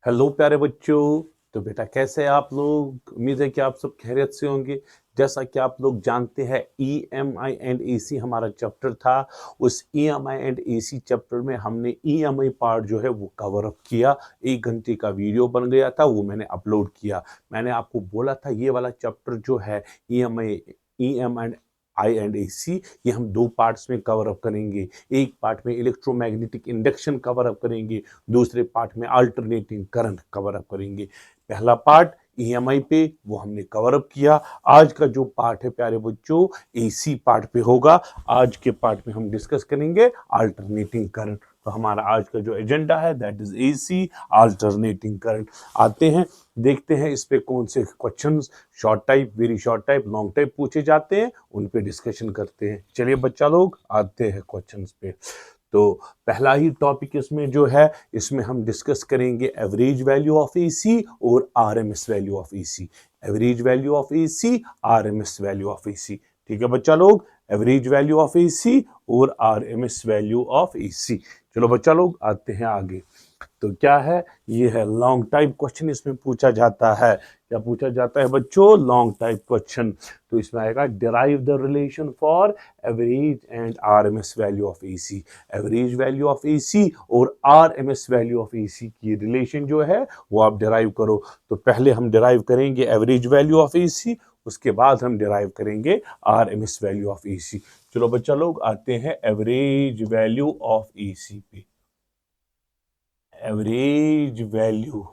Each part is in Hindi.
हेलो प्यारे बच्चों। तो बेटा कैसे हैं आप लोग? उम्मीद है कि आप सब खैरियत से होंगे। जैसा कि आप लोग जानते हैं ईएमआई एंड एसी हमारा चैप्टर था। उस ईएमआई एंड एसी चैप्टर में हमने ईएमआई पार्ट जो है वो कवर अप किया। 1 घंटे का वीडियो बन गया था, वो मैंने अपलोड किया। मैंने आपको बोला था ये वाला चैप्टर जो है ईएम आई एंड एसी, ये हम 2 पार्ट्स में कवर अप करेंगे। एक पार्ट में इलेक्ट्रोमैग्नेटिक इंडक्शन कवर अप करेंगे, दूसरे पार्ट में अल्टरनेटिंग करंट कवर अप करेंगे। पहला पार्ट ईएमआई पे वो हमने कवर अप किया। आज का जो पार्ट है प्यारे बच्चों एसी पार्ट पे होगा। आज के पार्ट में हम डिस्कस करेंगे अल्टरनेटिंग करंट। तो हमारा आज का जो एजेंडा है that is AC alternating current. आते हैं, देखते हैं इस पे कौन से questions short type, very short type, long type पूछे जाते हैं, उन पे डिस्कशन करते हैं। चलिए बच्चा लोग आते हैं क्वेश्चंस पे। तो पहला ही टॉपिक इसमें जो है, इसमें हम डिस्कस करेंगे एवरेज वैल्यू ऑफ एसी और RMS value of AC. Average value of AC, RMS value of AC. ठीक है बच्चा लोग, एवरेज वैल्यू ऑफ एसी और आरएमएस वैल्यू ऑफ एसी। चलो बच्चा लोग आते हैं आगे। तो क्या है, ये है लॉन्ग टाइप क्वेश्चन। इसमें पूछा जाता है, क्या पूछा जाता है बच्चों? Long type question. तो इसमें आएगा derive the relation for average and RMS value of AC. Average value of AC और आरएमएस वैल्यू ऑफ एसी की रिलेशन जो है वो आप डिराइव करो। तो पहले हम डिराइव करेंगे एवरेज वैल्यू ऑफ एसी, उसके बाद हम डिराइव करेंगे आरएमएस वैल्यू ऑफ एसी। चलो बच्चा लोग आते हैं एवरेज वैल्यू ऑफ एसी पे। एवरेज वैल्यू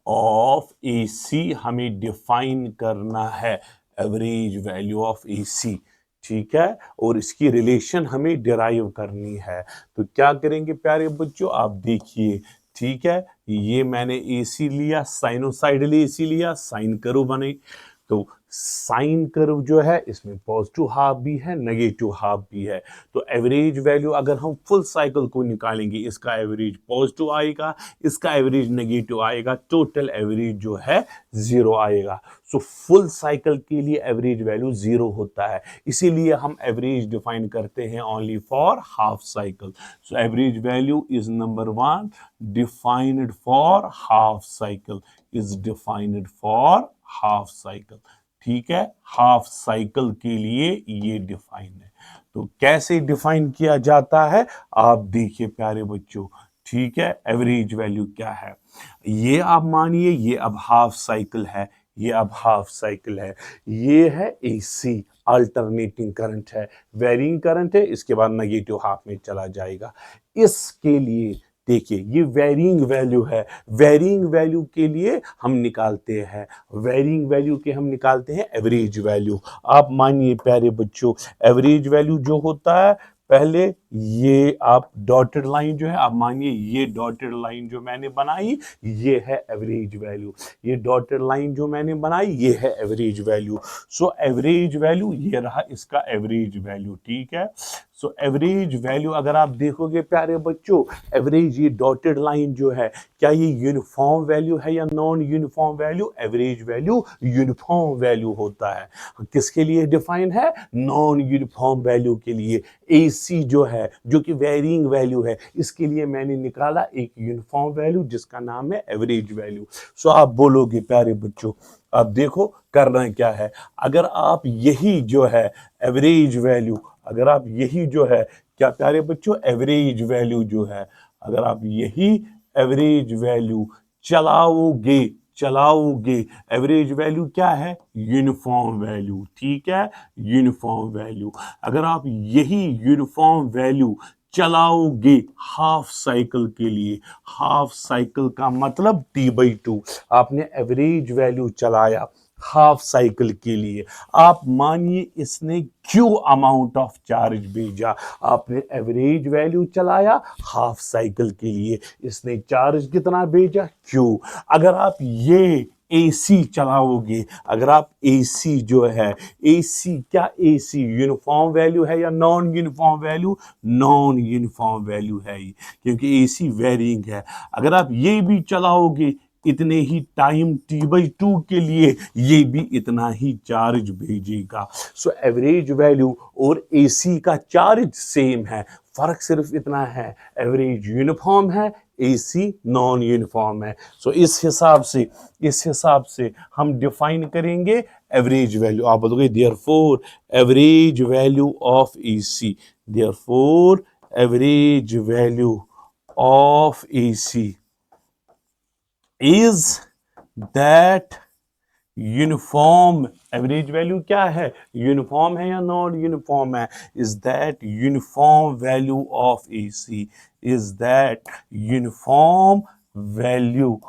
ऑफ एसी हमें डिफाइन करना है। एवरेज वैल्यू ऑफ एसी, ठीक है, और इसकी रिलेशन हमें डिराइव करनी है। तो क्या करेंगे प्यारे बच्चों, आप देखिए। ठीक है, ये मैंने एसी लिया, साइनोसाइडल एसी लिया, साइन कर्व बने। तो साइन कर्व जो है इसमें पॉजिटिव हाफ भी है, नेगेटिव हाफ भी है। तो एवरेज वैल्यू अगर हम फुल साइकिल को निकालेंगे, इसका एवरेज पॉजिटिव आएगा, इसका एवरेज नेगेटिव आएगा, टोटल एवरेज जो है 0 आएगा। सो फुल साइकिल के लिए एवरेज वैल्यू 0 होता है, इसीलिए हम एवरेज डिफाइन करते हैं only for half cycle. So average value is number 1 defined for half cycle, is defined for half cycle. ठीक है, हाफ साइकिल के लिए ये डिफाइन है। तो कैसे डिफाइन किया जाता है आप देखिए प्यारे बच्चों। ठीक है, एवरेज वैल्यू क्या है, ये आप मानिए ये अब हाफ साइकिल है, ये अब हाफ साइकिल है, ये है एसी अल्टरनेटिंग करंट है, वेरिंग करंट है, इसके बाद नेगेटिव हाफ में चला जाएगा। इसके लिए देखिए ये वेरिंग वैल्यू है, वेरिंग वैल्यू के लिए हम निकालते हैं, वेरिंग वैल्यू के हम निकालते हैं एवरेज वैल्यू। आप मानिए प्यारे बच्चों, एवरेज वैल्यू जो होता है, पहले ये आप डॉटेड लाइन जो है, आप मानिए ये डॉटेड लाइन जो मैंने बनाई ये है एवरेज वैल्यू, ये डॉटेड लाइन जो मैंने बनाई ये है average value. So average value ये रहा इसका एवरेज वैल्यू। ठीक है, सो एवरेज वैल्यू अगर आप देखोगे प्यारे बच्चों, एवरेज ये डॉटेड लाइन जो है, क्या ये यूनिफॉर्म वैल्यू है या non uniform value? Average value uniform value होता है। किसके लिए डिफाइन है? नॉन यूनिफॉर्म वैल्यू के लिए। एसी जो है, जो कि वेरिंग वैल्यू है, इसके लिए मैंने निकाला एक यूनिफॉर्म वैल्यू जिसका नाम है एवरेज वैल्यू। सो आप बोलोगे प्यारे बच्चों, अब देखो करना क्या है, अगर आप यही जो है एवरेज वैल्यू, अगर आप यही जो है, क्या प्यारे बच्चों, एवरेज वैल्यू जो है, अगर आप यही एवरेज वैल्यू चलाओगे, एवरेज वैल्यू क्या है? Uniform value. ठीक है, यूनिफॉर्म वैल्यू, अगर आप यही यूनिफॉर्म वैल्यू चलाओगे हाफ साइकिल के लिए, हाफ साइकिल का मतलब T/2, आपने एवरेज वैल्यू चलाया हाफ साइकिल के लिए, आप मानिए इसने क्यू अमाउंट ऑफ चार्ज भेजा, आपने एवरेज वैल्यू चलाया हाफ साइकिल के लिए, इसने चार्ज कितना भेजा? क्यू। अगर आप ये एसी चलाओगे, अगर आप एसी जो है, एसी क्या, एसी यूनिफॉर्म वैल्यू है या non uniform value? Non uniform value है, क्योंकि एसी वेरिंग है। अगर आप ये भी चलाओगे, इतने ही टाइम t/2 के लिए ये भी इतना ही चार्ज भेजेगा। सो एवरेज वैल्यू और AC का चार्ज सेम है, फर्क सिर्फ इतना है, एवरेज यूनिफॉर्म है, AC नॉन यूनिफॉर्म है। सो इस हिसाब से हम डिफाइन करेंगे एवरेज वैल्यू। आप बोलोगे therefore average value of AC, therefore average value of AC is that uniform. Average value क्या है, यूनिफॉर्म है या नॉन यूनिफॉर्म है? Is that uniform value of AC, is that uniform value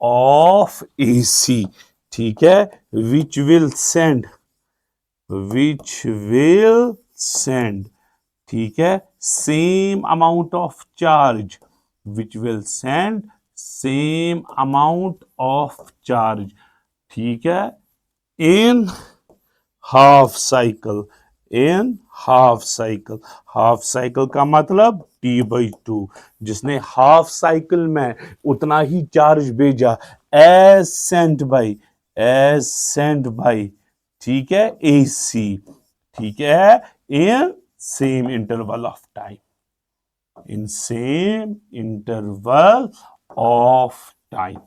of AC, ठीक है, विच विल सेंड, ठीक है, same amount of charge, which will send same amount of charge, ठीक है, इन हाफ साइकिल, इन हाफ साइकिल। हाफ साइकिल का मतलब t/2, जिसने हाफ साइकिल में उतना ही चार्ज भेजा एज सेंट बाई, ठीक है, AC, ठीक है, in same interval of time, in same interval of time.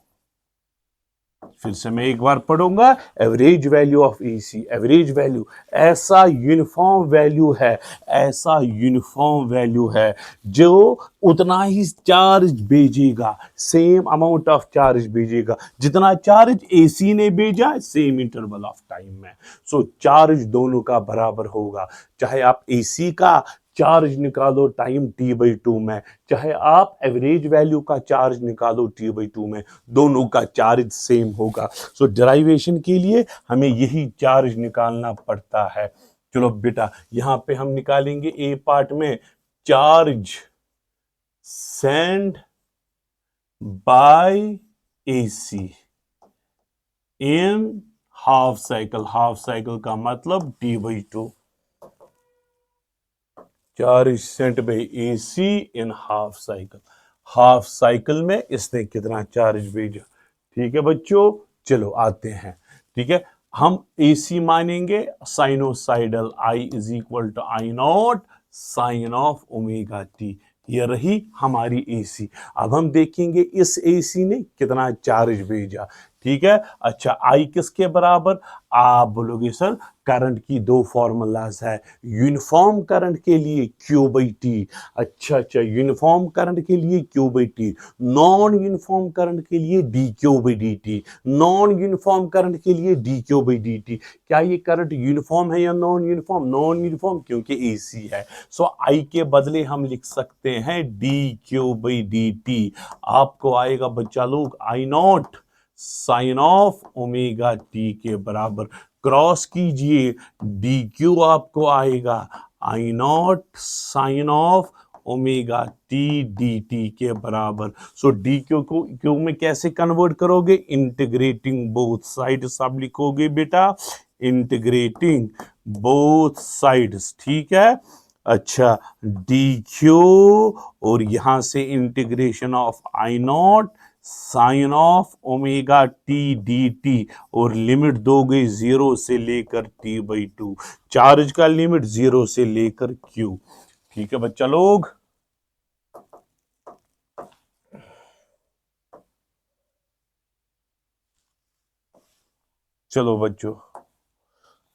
फिर से मैं एक बार पढ़ूंगा, average value of AC, average value ऐसा यूनिफॉर्म वैल्यू है, ऐसा यूनिफॉर्म वैल्यू है जो उतना ही चार्ज भेजेगा, सेम अमाउंट ऑफ चार्ज भेजेगा जितना चार्ज AC ने भेजा सेम इंटरवल ऑफ टाइम में। सो चार्ज दोनों का बराबर होगा, चाहे आप AC का चार्ज निकालो टाइम t/2 में, चाहे आप एवरेज वैल्यू का चार्ज निकालो t/2 में, दोनों का चार्ज सेम होगा। सो डेरिवेशन के लिए हमें यही चार्ज निकालना पड़ता है। चलो बेटा यहां पे हम निकालेंगे ए पार्ट में, charge sent by AC in half cycle, half cycle का मतलब t/2, charge sent by AC in half cycle, half cycle में इसने कितना चार्ज भेजा। ठीक है बच्चों, चलो आते हैं, ठीक है, हम AC मानेंगे sinusoidal I is equal to I0 sine of omega t, ये रही हमारी AC। अब हम देखेंगे इस AC ने कितना चार्ज भेजा, ठीक है। अच्छा I किसके बराबर, आप बोलोगे सर करंट की दो फॉर्मूलाज है, यूनिफॉर्म करंट के लिए Q/T, अच्छा यूनिफॉर्म करंट के लिए Q/T, नॉन यूनिफॉर्म करंट के लिए dQ/dt, नॉन यूनिफॉर्म करंट के लिए dQ/dt। क्या ये करंट यूनिफॉर्म है या नॉन यूनिफॉर्म, नॉन यूनिफॉर्म क्योंकि AC है। सो I के बदले हम लिख सकते हैं dQ/dt, आपको आएगा बच्चा लोग I0 sine of omega T के बराबर, क्रॉस कीजिए dQ आपको आएगा I0 sine of omega t dt के बराबर। सो dQ को Q में कैसे कन्वर्ट करोगे, इंटीग्रेटिंग बोथ साइड्स आप लिखोगे बेटा, इंटीग्रेटिंग बोथ साइड्स, ठीक है। अच्छा dQ और यहां से integration of I0 sine of omega t dt और लिमिट दोगे 0 से लेकर t/2, चार्ज का लिमिट 0 से लेकर Q, ठीक है बच्चा लोग। चलो बच्चों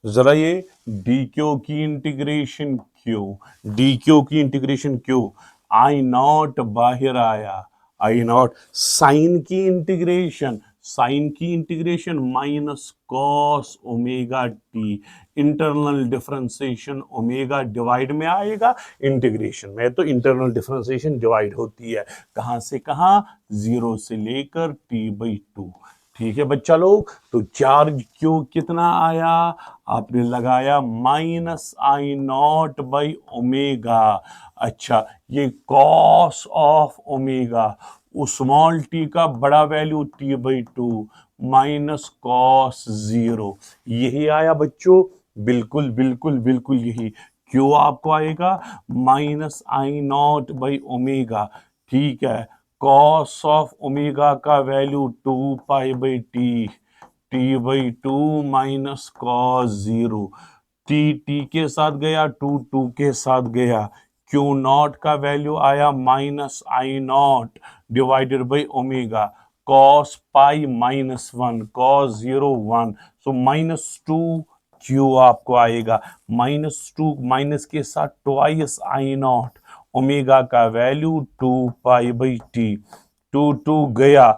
जरा ये dQ की इंटीग्रेशन क्यों, dQ की इंटीग्रेशन क्यों, I0 बाहर आया, I0 साइन की इंटीग्रेशन, साइन की integration minus cos omega T, internal differentiation omega divide में आएगा, इंटीग्रेशन में तो इंटरनल डिफरेंशिएशन डिवाइड होती है, कहां से कहां, 0 से लेकर t/2, ठीक है बच्चा लोग। तो चार्ज Q कितना आया, आपने लगाया -I0/ओमेगा, अच्छा ये cos of omega, small T का बड़ा वैल्यू t/2 माइनस कॉस 0, यही आया बच्चों, बिल्कुल बिल्कुल बिल्कुल यही। Q आपको आएगा -I0/ओमेगा, ठीक है, कॉस ऑफ ओमेगा का वैल्यू 2 पाई बाई टी/2 माइनस कॉस 0। टी के साथ गया, टू के साथ गया। क्यू नॉट का वैल्यू आया -I0 divided by omega. Cos pi -1, cos 0 1, so -2 Q आपको आएगा। -2 माइनस के साथ ट्वाइस I0, ओमेगा का वैल्यू 2 पाई बाई टू गया।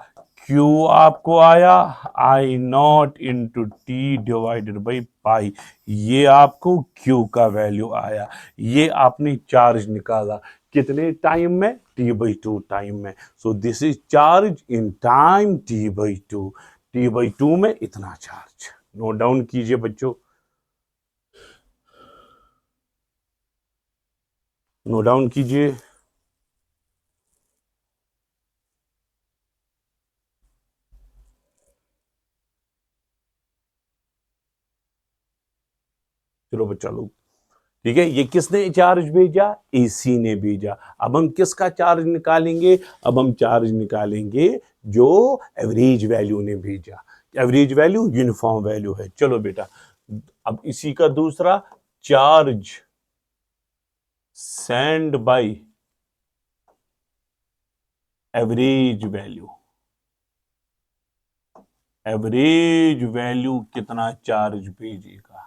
क्यू आपको आया I0 × T divided by pi. ये आपको क्यू का वैल्यू आया। ये आपने चार्ज निकाला कितने टाइम में? T/2 टाइम में। So this is charge in time T/2 में इतना चार्ज। नोट डाउन कीजिए बच्चों, नोट डाउन कीजिए। चलो बच्चा लोग, ठीक है। ये किसने चार्ज भेजा? एसी ने भेजा। अब हम किसका चार्ज निकालेंगे? अब हम चार्ज निकालेंगे जो एवरेज वैल्यू ने भेजा। एवरेज वैल्यू यूनिफॉर्म वैल्यू है। चलो बेटा, अब इसी का दूसरा charge sent by average value. Average value कितना चार्ज भेजेगा?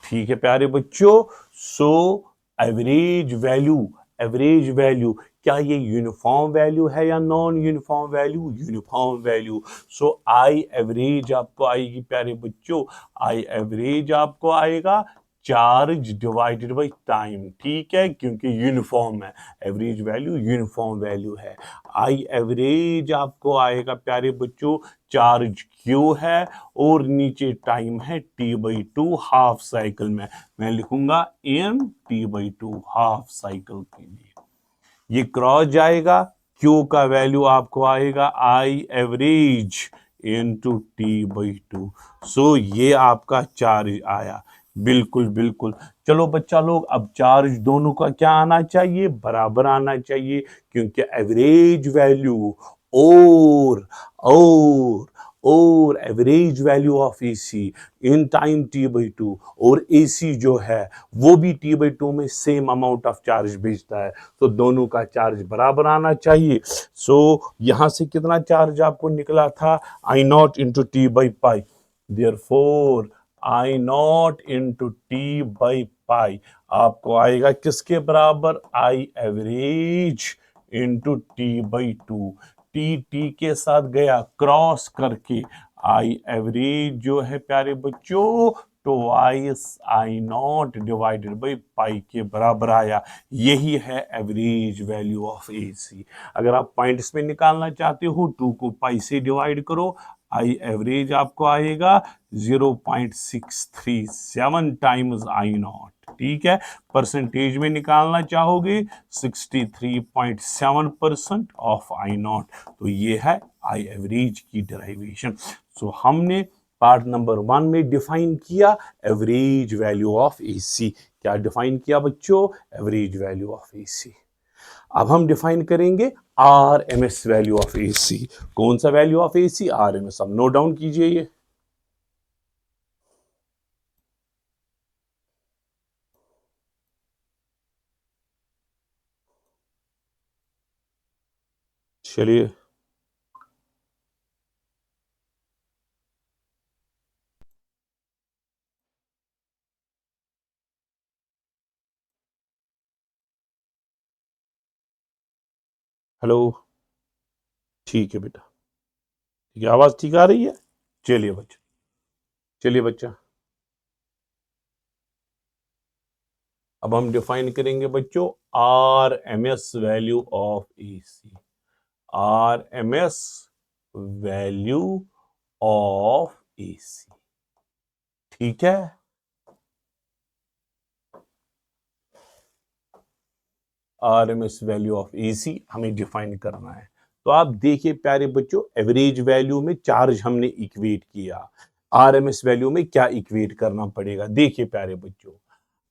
ठीक है प्यारे बच्चों। So average value, average value क्या ये यूनिफॉर्म वैल्यू है या non uniform value? Uniform value. So I average आपको आएगी प्यारे बच्चों, आई एवरेज आपको आएगा चार्ज डिवाइडेड बाई टाइम। ठीक है, क्योंकि यूनिफॉर्म है, एवरेज वैल्यू यूनिफॉर्म वैल्यू है। आई एवरेज आपको आएगा प्यारे बच्चों, चार्ज क्यू है और नीचे टाइम है T/2 हाफ साइकिल में। मैं लिखूंगा इन T/2 हाफ साइकिल के लिए। ये क्रॉस जाएगा, क्यू का वैल्यू आपको आएगा आई एवरेज इंटू T/2। सो ये आपका चार्ज आया। बिल्कुल बिल्कुल। चलो बच्चा लोग, अब चार्ज दोनों का क्या आना चाहिए? बराबर आना चाहिए, क्योंकि एवरेज वैल्यू और और और average value of AC in time T/2 और एसी जो है वो भी T/2 में सेम अमाउंट ऑफ चार्ज भेजता है, तो दोनों का चार्ज बराबर आना चाहिए। सो यहां से कितना चार्ज आपको निकला था? I0 × T/पाई। देयरफॉर I0 × T/पाई आपको आएगा किसके बराबर? I average into T/2। T के साथ गया क्रॉस करके, आई एवरेज जो है प्यारे बच्चों twice I0 divided by pi के बराबर आया। यही है एवरेज वैल्यू ऑफ एसी। अगर आप पॉइंट्स में निकालना चाहते हो, 2 को पाई से डिवाइड करो, आई एवरेज आपको आएगा 0.637 टाइम्स I0। ठीक है, परसेंटेज में निकालना चाहोगे 63.7% ऑफ I0। तो ये है आई एवरेज की डेरिवेशन। सो हमने पार्ट नंबर 1 में डिफाइन किया एवरेज वैल्यू ऑफ एसी। क्या डिफाइन किया बच्चों? Average value of AC. अब हम डिफाइन करेंगे RMS वैल्यू ऑफ एसी। कौन सा वैल्यू ऑफ एसी? RMS। अब नोट डाउन कीजिए ये। चलिए, हेलो। ठीक है बेटा, ठीक है, आवाज ठीक आ रही है? चलिए बच्चा, चलिए बच्चा, अब हम डिफाइन करेंगे बच्चों RMS value of AC. RMS value of AC. ठीक है, RMS वैल्यू ऑफ एसी हमें डिफाइन करना है। तो आप देखिए प्यारे बच्चों, एवरेज वैल्यू में चार्ज हमने इक्वेट किया, RMS वैल्यू में क्या इक्वेट करना पड़ेगा? देखिए प्यारे बच्चों,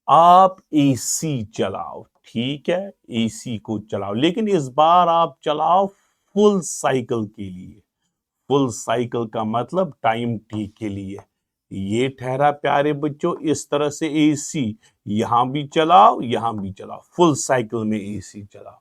आप एसी चलाओ, ठीक है, एसी को चलाओ, लेकिन इस बार आप चलाओ फुल साइकिल के लिए। फुल साइकिल का मतलब टाइम टी के लिए। ये ठहरा प्यारे बच्चों इस तरह से एसी, यहां भी चलाओ यहां भी चलाओ, फुल साइकिल में एसी चलाओ।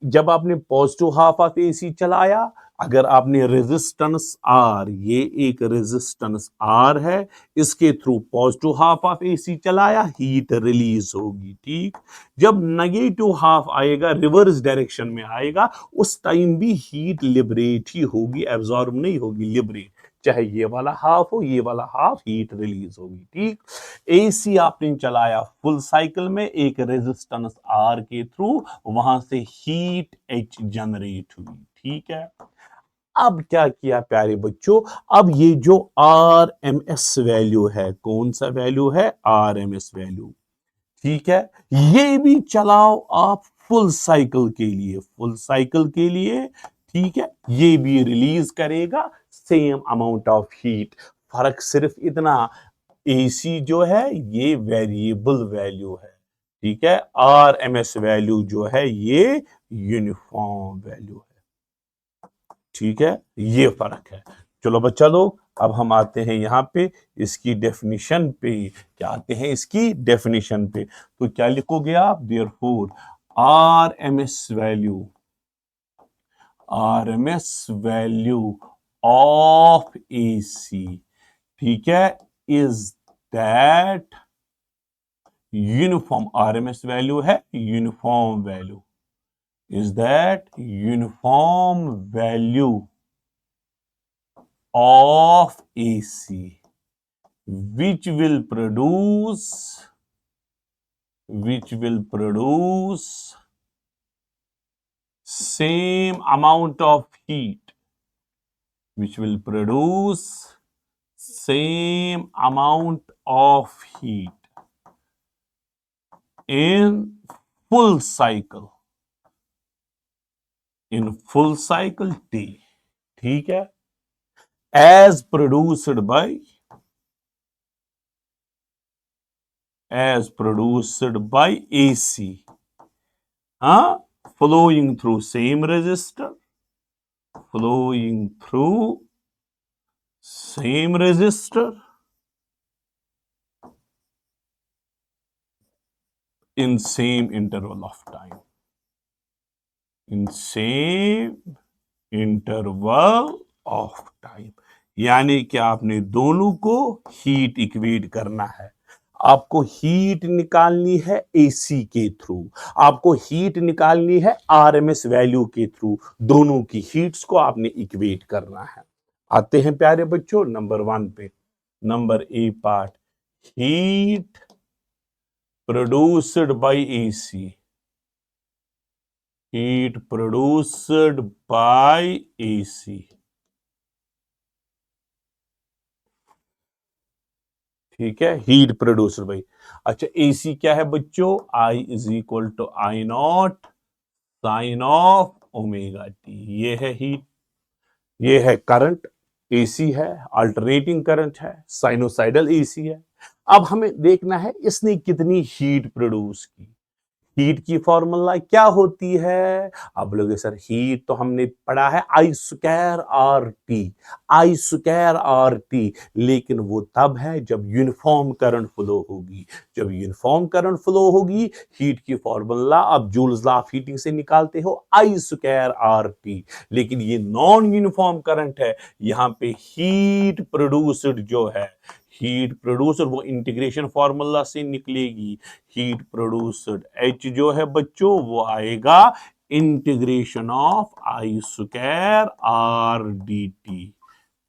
जब आपने पॉजिटिव हाफ ऑफ एसी चलाया, अगर आपने रेजिस्टेंस आर, ये एक रेजिस्टेंस आर है, इसके through positive half of AC चलाया, हीट रिलीज होगी। ठीक, जब नेगेटिव हाफ आएगा, रिवर्स डायरेक्शन में आएगा, उस टाइम भी हीट लिबरेट ही होगी, एब्जॉर्ब नहीं होगी, लिबरेट। चाहे ये वाला हाफ हो, ये वाला हाफ, हीट रिलीज होगी। ठीक, एसी आपने चलाया फुल साइकिल में एक रेजिस्टेंस आर के थ्रू, वहां से हीट एच जनरेट हुई। ठीक है, अब क्या किया प्यारे बच्चों, अब ये जो आर एम एस वैल्यू है, कौन सा वैल्यू है, आर एम एस वैल्यू। ठीक है, ये भी चलाओ आप फुल साइकिल के लिए, फुल साइकिल के लिए। ठीक है, ये भी रिलीज करेगा सेम अमाउंट ऑफ हीट। फर्क सिर्फ इतना, एसी जो है ये वेरिएबल वैल्यू है। ठीक है, आर एम एस वैल्यू जो है ये यूनिफॉर्म वैल्यू है। ठीक है, ये फर्क है। चलो बच्चा लोग, अब हम आते हैं यहां पे इसकी डेफिनेशन पे। क्या आते हैं इसकी डेफिनेशन पे, तो क्या लिखोगे आप, therefore R M S value, R M S value of AC, ठीक है, is that uniform, RMS value है uniform value, is that uniform value of AC which will produce, which will produce same amount of heat, which will produce same amount of heat in full cycle, in full cycle T, ठीक है, as produced by AC, flowing through same resistor, flowing through same resistor in same interval of time, in same interval of time। यानी कि आपने दोनों को हीट इक्वेट करना है। आपको हीट निकालनी है एसी के थ्रू, आपको हीट निकालनी है आरएमएस वैल्यू के थ्रू, दोनों की हीट्स को आपने इक्वेट करना है। आते हैं प्यारे बच्चों नंबर 1 पे। Number A part, heat produced bye AC, heat produced bye AC, ठीक है, हीट प्रोड्यूसर भाई। अच्छा, एसी क्या है बच्चों, I is equal to I not sine of omega t. ये है हीट, ये है करंट, एसी है, अल्टरनेटिंग करंट है, साइनोसाइडल एसी है। अब हमें देखना है इसने कितनी हीट प्रोड्यूस की। हीट की फॉर्मूला क्या होती है, अब लोग सर हीट तो हमने पढ़ा है आई square R T, I square R T, लेकिन वो तब है जब यूनिफॉर्म करंट फ्लो होगी। जब यूनिफॉर्म करंट फ्लो होगी, हीट की फॉर्मूला आप जूल्स लॉ ऑफ हीटिंग से निकालते हो आई स्क्वायर आर टी, लेकिन ये नॉन यूनिफॉर्म करंट है, यहां पे हीट प्रोड्यूस्ड जो है, हीट प्रोड्यूसर वो इंटीग्रेशन फॉर्मूला से निकलेगी। हीट प्रोड्यूस्ड एच जो है बच्चों वो आएगा integration of I square R d t,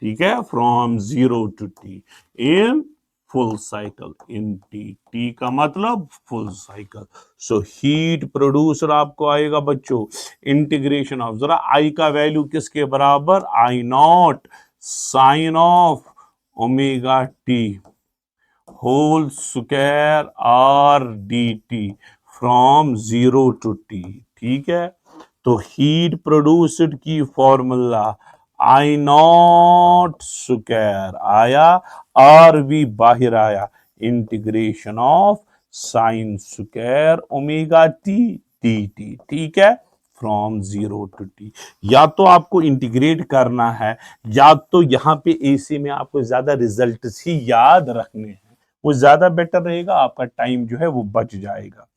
ठीक है, from 0 to t in full cycle, in T, T का मतलब full cycle. So heat producer आपको आएगा बच्चों इंटीग्रेशन ऑफ, जरा आई का वैल्यू किसके बराबर, I not sine of omega t whole square R d t from 0 to t, ठीक है। तो हीट प्रोड्यूस्ड की फॉर्मूला आई नॉट स्क्वायर आया, आर भी बाहर आया, integration of sine square omega t d t, ठीक है, फ्रॉम 0 to t। या तो आपको इंटीग्रेट करना है, या तो यहां पे एसी में आपको ज्यादा रिजल्ट ही याद रखने हैं, वो ज्यादा बेटर रहेगा, आपका टाइम जो है वो बच जाएगा।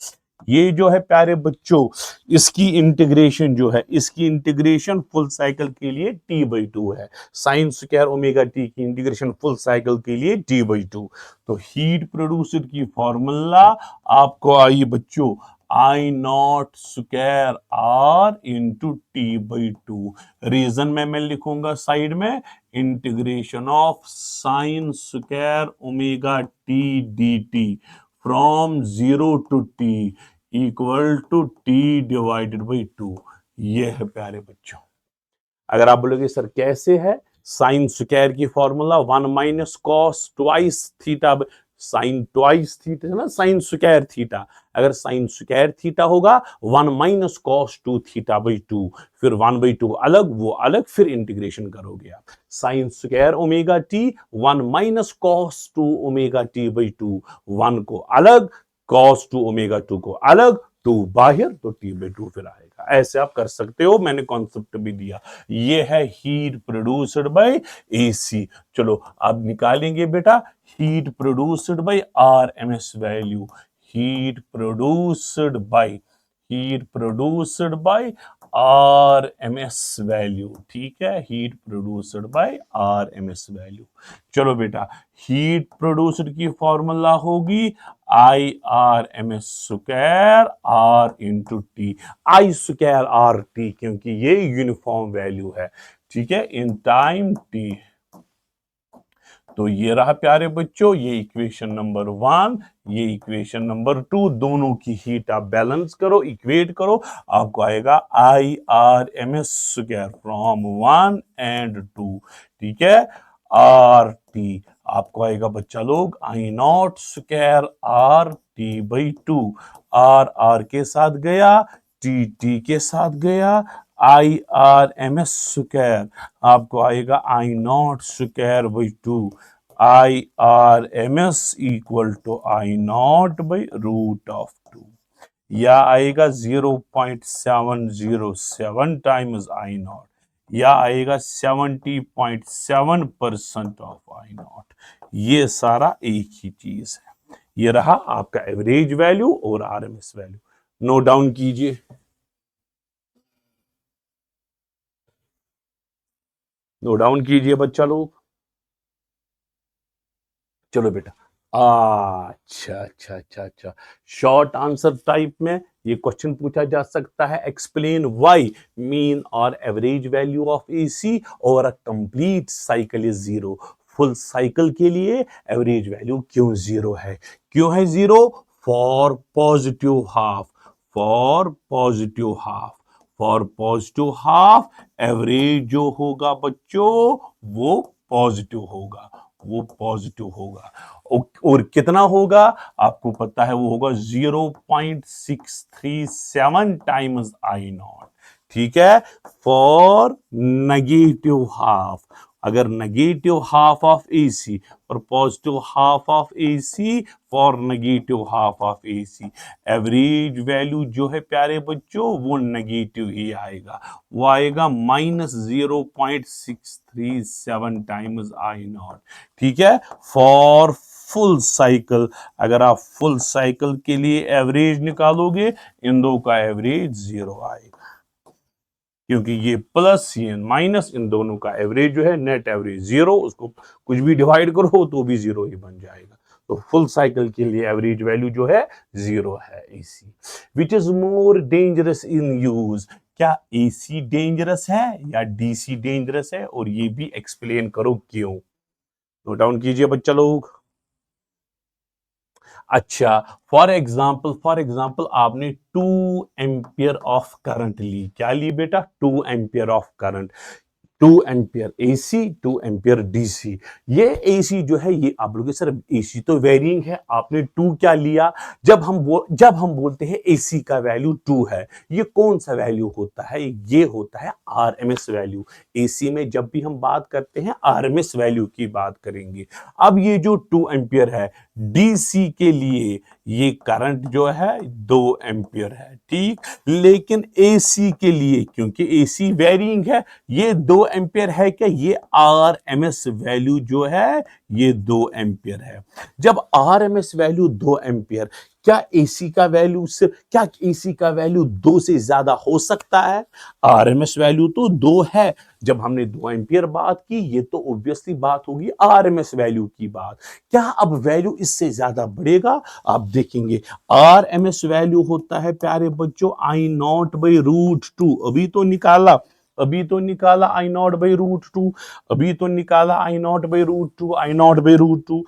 ये जो है प्यारे बच्चों, इसकी इंटीग्रेशन जो है, इसकी इंटीग्रेशन फुल साइकिल के लिए t/2 है। साइन स्क्वायर ओमेगा टी की इंटीग्रेशन फुल साइकिल के लिए t/2। तो हीट प्रोड्यूसर की फॉर्मूला आपको आई बच्चों, I naught square R into t/2। Reason में मैं लिखूंगा साइड में, integration of sine square omega t d t from 0 to t equal to t/2। ये है प्यारे बच्चों। अगर आप बोलोगे सर कैसे है, साइन स्क्वायर की formula 1 minus cos twice theta, sine twice theta है ना, साइन स्क्वायर थीटा। अगर साइन स्क्वायर थीटा होगा 1 माइनस कॉस 2 थीटा/2, फिर 1/2 अलग, वो अलग, फिर इंटीग्रेशन करोगे आप। Sign square omega T 1 minus cos 2 omega t/2, 1 को अलग, कॉस 2 ओमेगा 2 को अलग, 2 बाहर, तो t/2 फिर आएगा। ऐसे आप कर सकते हो, मैंने कॉन्सेप्ट भी दिया। ये है हीट प्रोड्यूस्ड बाय एसी। चलो अब निकालेंगे बेटा heat produced by RMS value. Heat produced by RMS value. ठीक है, heat produced by RMS value. चलो बेटा, हीट प्रोड्यूस्ड की फॉर्मूला होगी I R M S square R into T. I square R T, क्योंकि ये यूनिफॉर्म वैल्यू है। ठीक है, इन टाइम टी। तो ये रहा प्यारे बच्चों, ये इक्वेशन नंबर 1, ये इक्वेशन नंबर 2। दोनों की हीट आप बैलेंस करो, इक्वेट करो, आपको आएगा I R M S square from 1 and 2। ठीक है, आर टी आपको आएगा बच्चा लोग I naught square R t/2। आर के साथ गया, टी के साथ गया, I R M S square आपको आएगा I naught square by 2। I R M S equal to I naught by √2, या आएगा 0.707 टाइम्स आई नॉट, या आएगा 70.7% ऑफ आई नॉट। ये सारा एक ही चीज है। ये रहा आपका एवरेज वैल्यू और आरएमएस वैल्यू। नोट डाउन कीजिए, नोट डाउन कीजिए बच्चा लोग। चलो बेटा, अच्छा अच्छा अच्छा अच्छा, शॉर्ट आंसर टाइप में ये क्वेश्चन पूछा जा सकता है, एक्सप्लेन व्हाई मीन और एवरेज वैल्यू ऑफ एसी और a complete cycle is 0। Full cycle के लिए एवरेज वैल्यू क्यों 0 है? क्यों है 0? For positive half, for positive half, for positive half average जो होगा बच्चों वो पॉजिटिव होगा, वो पॉजिटिव होगा। और कितना होगा आपको पता है, वो होगा 0.637 टाइम्स आई नॉट। ठीक है, फॉर नेगेटिव हाफ, अगर नेगेटिव हाफ ऑफ एसी और positive half of AC, for negative half of AC average value जो है प्यारे बच्चों वो नेगेटिव ही आएगा, वो आएगा -0.637 टाइम्स आई नॉट। ठीक है, फॉर फुल साइकिल, अगर आप फुल साइकिल के लिए एवरेज निकालोगे इन दो का एवरेज 0 आएगा, क्योंकि ये प्लस ये माइनस, इन दोनों का एवरेज जो है नेट एवरेज 0, उसको कुछ भी डिवाइड करो तो भी 0 ही बन जाएगा। तो फुल साइकिल के लिए एवरेज वैल्यू जो है 0 है AC. Which is more dangerous in use? क्या एसी डेंजरस है या डीसी डेंजरस है? और ये भी एक्सप्लेन करो क्यों। नोट डाउन कीजिए बच्चा लोग। अच्छा, फॉर एग्जाम्पल आपने 2 एम्पियर ऑफ करंट ली। क्या ली बेटा? 2 ampere of current. 2 ampere AC, 2 ampere DC. ये एसी जो है, ये आप लोग सर एसी तो वेरिंग है, आपने 2 क्या लिया? जब हम बोलते हैं एसी का वैल्यू 2 है, ये कौन सा वैल्यू होता है? ये होता है आरएमएस वैल्यू। एसी में जब भी हम बात करते हैं आरएमएस वैल्यू की बात करेंगे। अब ये जो 2 एम्पियर है, डीसी के लिए ये करंट जो है 2 एम्पियर है, ठीक। लेकिन एसी के लिए, क्योंकि एसी वेरिंग है, ये 2 एम्पियर है क्या, ये आरएमएस वैल्यू जो है ये 2 एम्पियर है। जब आरएमएस वैल्यू 2 एम्पियर, क्या एसी का वैल्यू से, क्या एसी का वैल्यू 2 से ज्यादा हो सकता है? आरएमएस वैल्यू तो 2 है। जब हमने 2 एम्पियर बात की, ये तो ऑब्वियसली बात होगी आरएमएस वैल्यू की बात। क्या अब वैल्यू इससे ज्यादा बढ़ेगा? आप देखेंगे आरएमएस वैल्यू होता है प्यारे बच्चों I0/√2। अभी तो निकाला I0/√2, अभी तो निकाला I0/√2, I0/√2।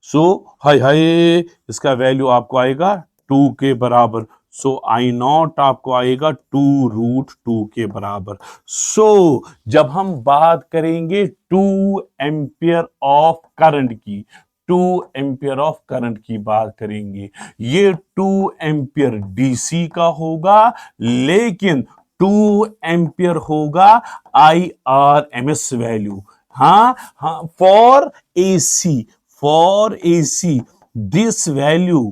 सो हाय हाय, इसका वैल्यू आपको आएगा 2 के बराबर। I0 आपको आएगा 2√2 के बराबर। जब हम बात करेंगे 2 एम्पियर ऑफ करंट की, 2 एम्पियर ऑफ करंट की बात करेंगे, ये 2 एम्पियर डीसी का होगा, लेकिन 2 एम्पियर होगा IRMS वैल्यू। हाँ हाँ, for AC, this value,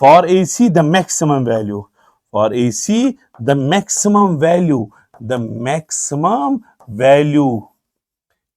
for AC, the maximum value,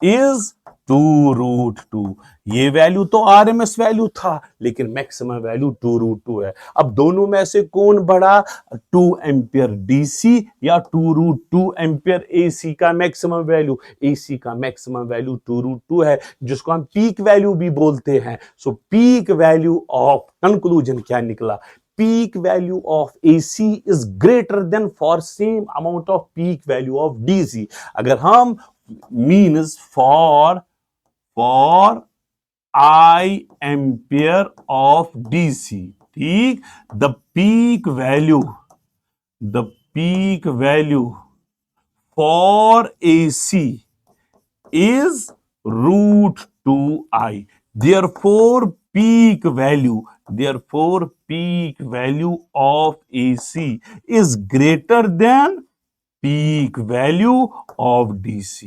is 2√2। ये वैल्यू तो आरएमएस वैल्यू था, लेकिन मैक्सिमम वैल्यू 2√2 है। अब दोनों में से कौन बड़ा, 2 एम्पियर डीसी या 2√2 एम्पियर एसी का मैक्सिमम वैल्यू? एसी का मैक्सिमम वैल्यू 2√2 है, जिसको हम पीक वैल्यू भी बोलते हैं। पीक वैल्यू ऑफ, कंक्लूजन क्या निकला, peak value of AC is greater than for same amount of peak value of DC। अगर हम means for I ampere of DC, ठीक, the peak value for AC is √2I। Therefore peak value of AC is greater than peak value of DC।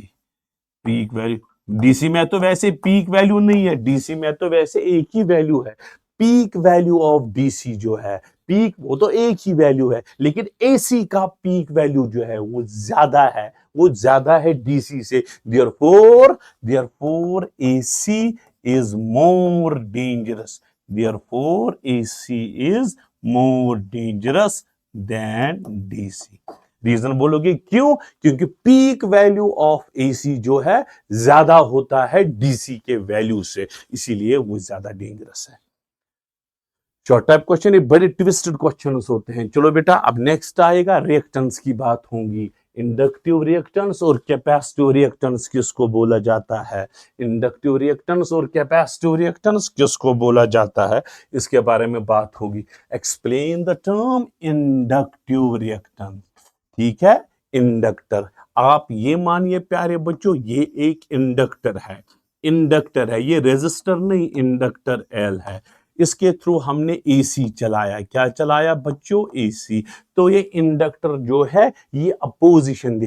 Peak value, DC में तो वैसे पीक वैल्यू नहीं है, डीसी में तो वैसे एक ही वैल्यू है। पीक वैल्यू ऑफ डीसी जो है, पीक वो तो एक ही वैल्यू है, लेकिन एसी का पीक वैल्यू जो है वो ज्यादा है डीसी से। Therefore AC is more dangerous, than DC. Reason बोलोगे क्यों? क्योंकि पीक वैल्यू ऑफ एसी जो है ज्यादा होता है डीसी के वैल्यू से, इसीलिए वो ज्यादा डेंजरस है। शॉर्ट टाइप क्वेश्चन, ये बड़े ट्विस्टेड क्वेश्चन होते हैं। चलो बेटा, अब नेक्स्ट आएगा रिएक्टेंस की बात होगी। इंडक्टिव रिएक्टेंस और कैपेसिटिव रिएक्टेंस किसको बोला जाता है? इंडक्टिव रिएक्टेंस और कैपेसिटिव रिएक्टेंस किसको बोला जाता है, इसके बारे में बात होगी। Explain the term inductive reactance. ठीक है, इंडक्टर, आप ये मानिए प्यारे बच्चों, ये एक इंडक्टर है, ये रेजिस्टर नहीं, इंडक्टर एल है। इसके थ्रू हमने एसी चलाया। क्या चलाया बच्चों? एसी। तो ये इंडक्टर जो है ये अपोजिशन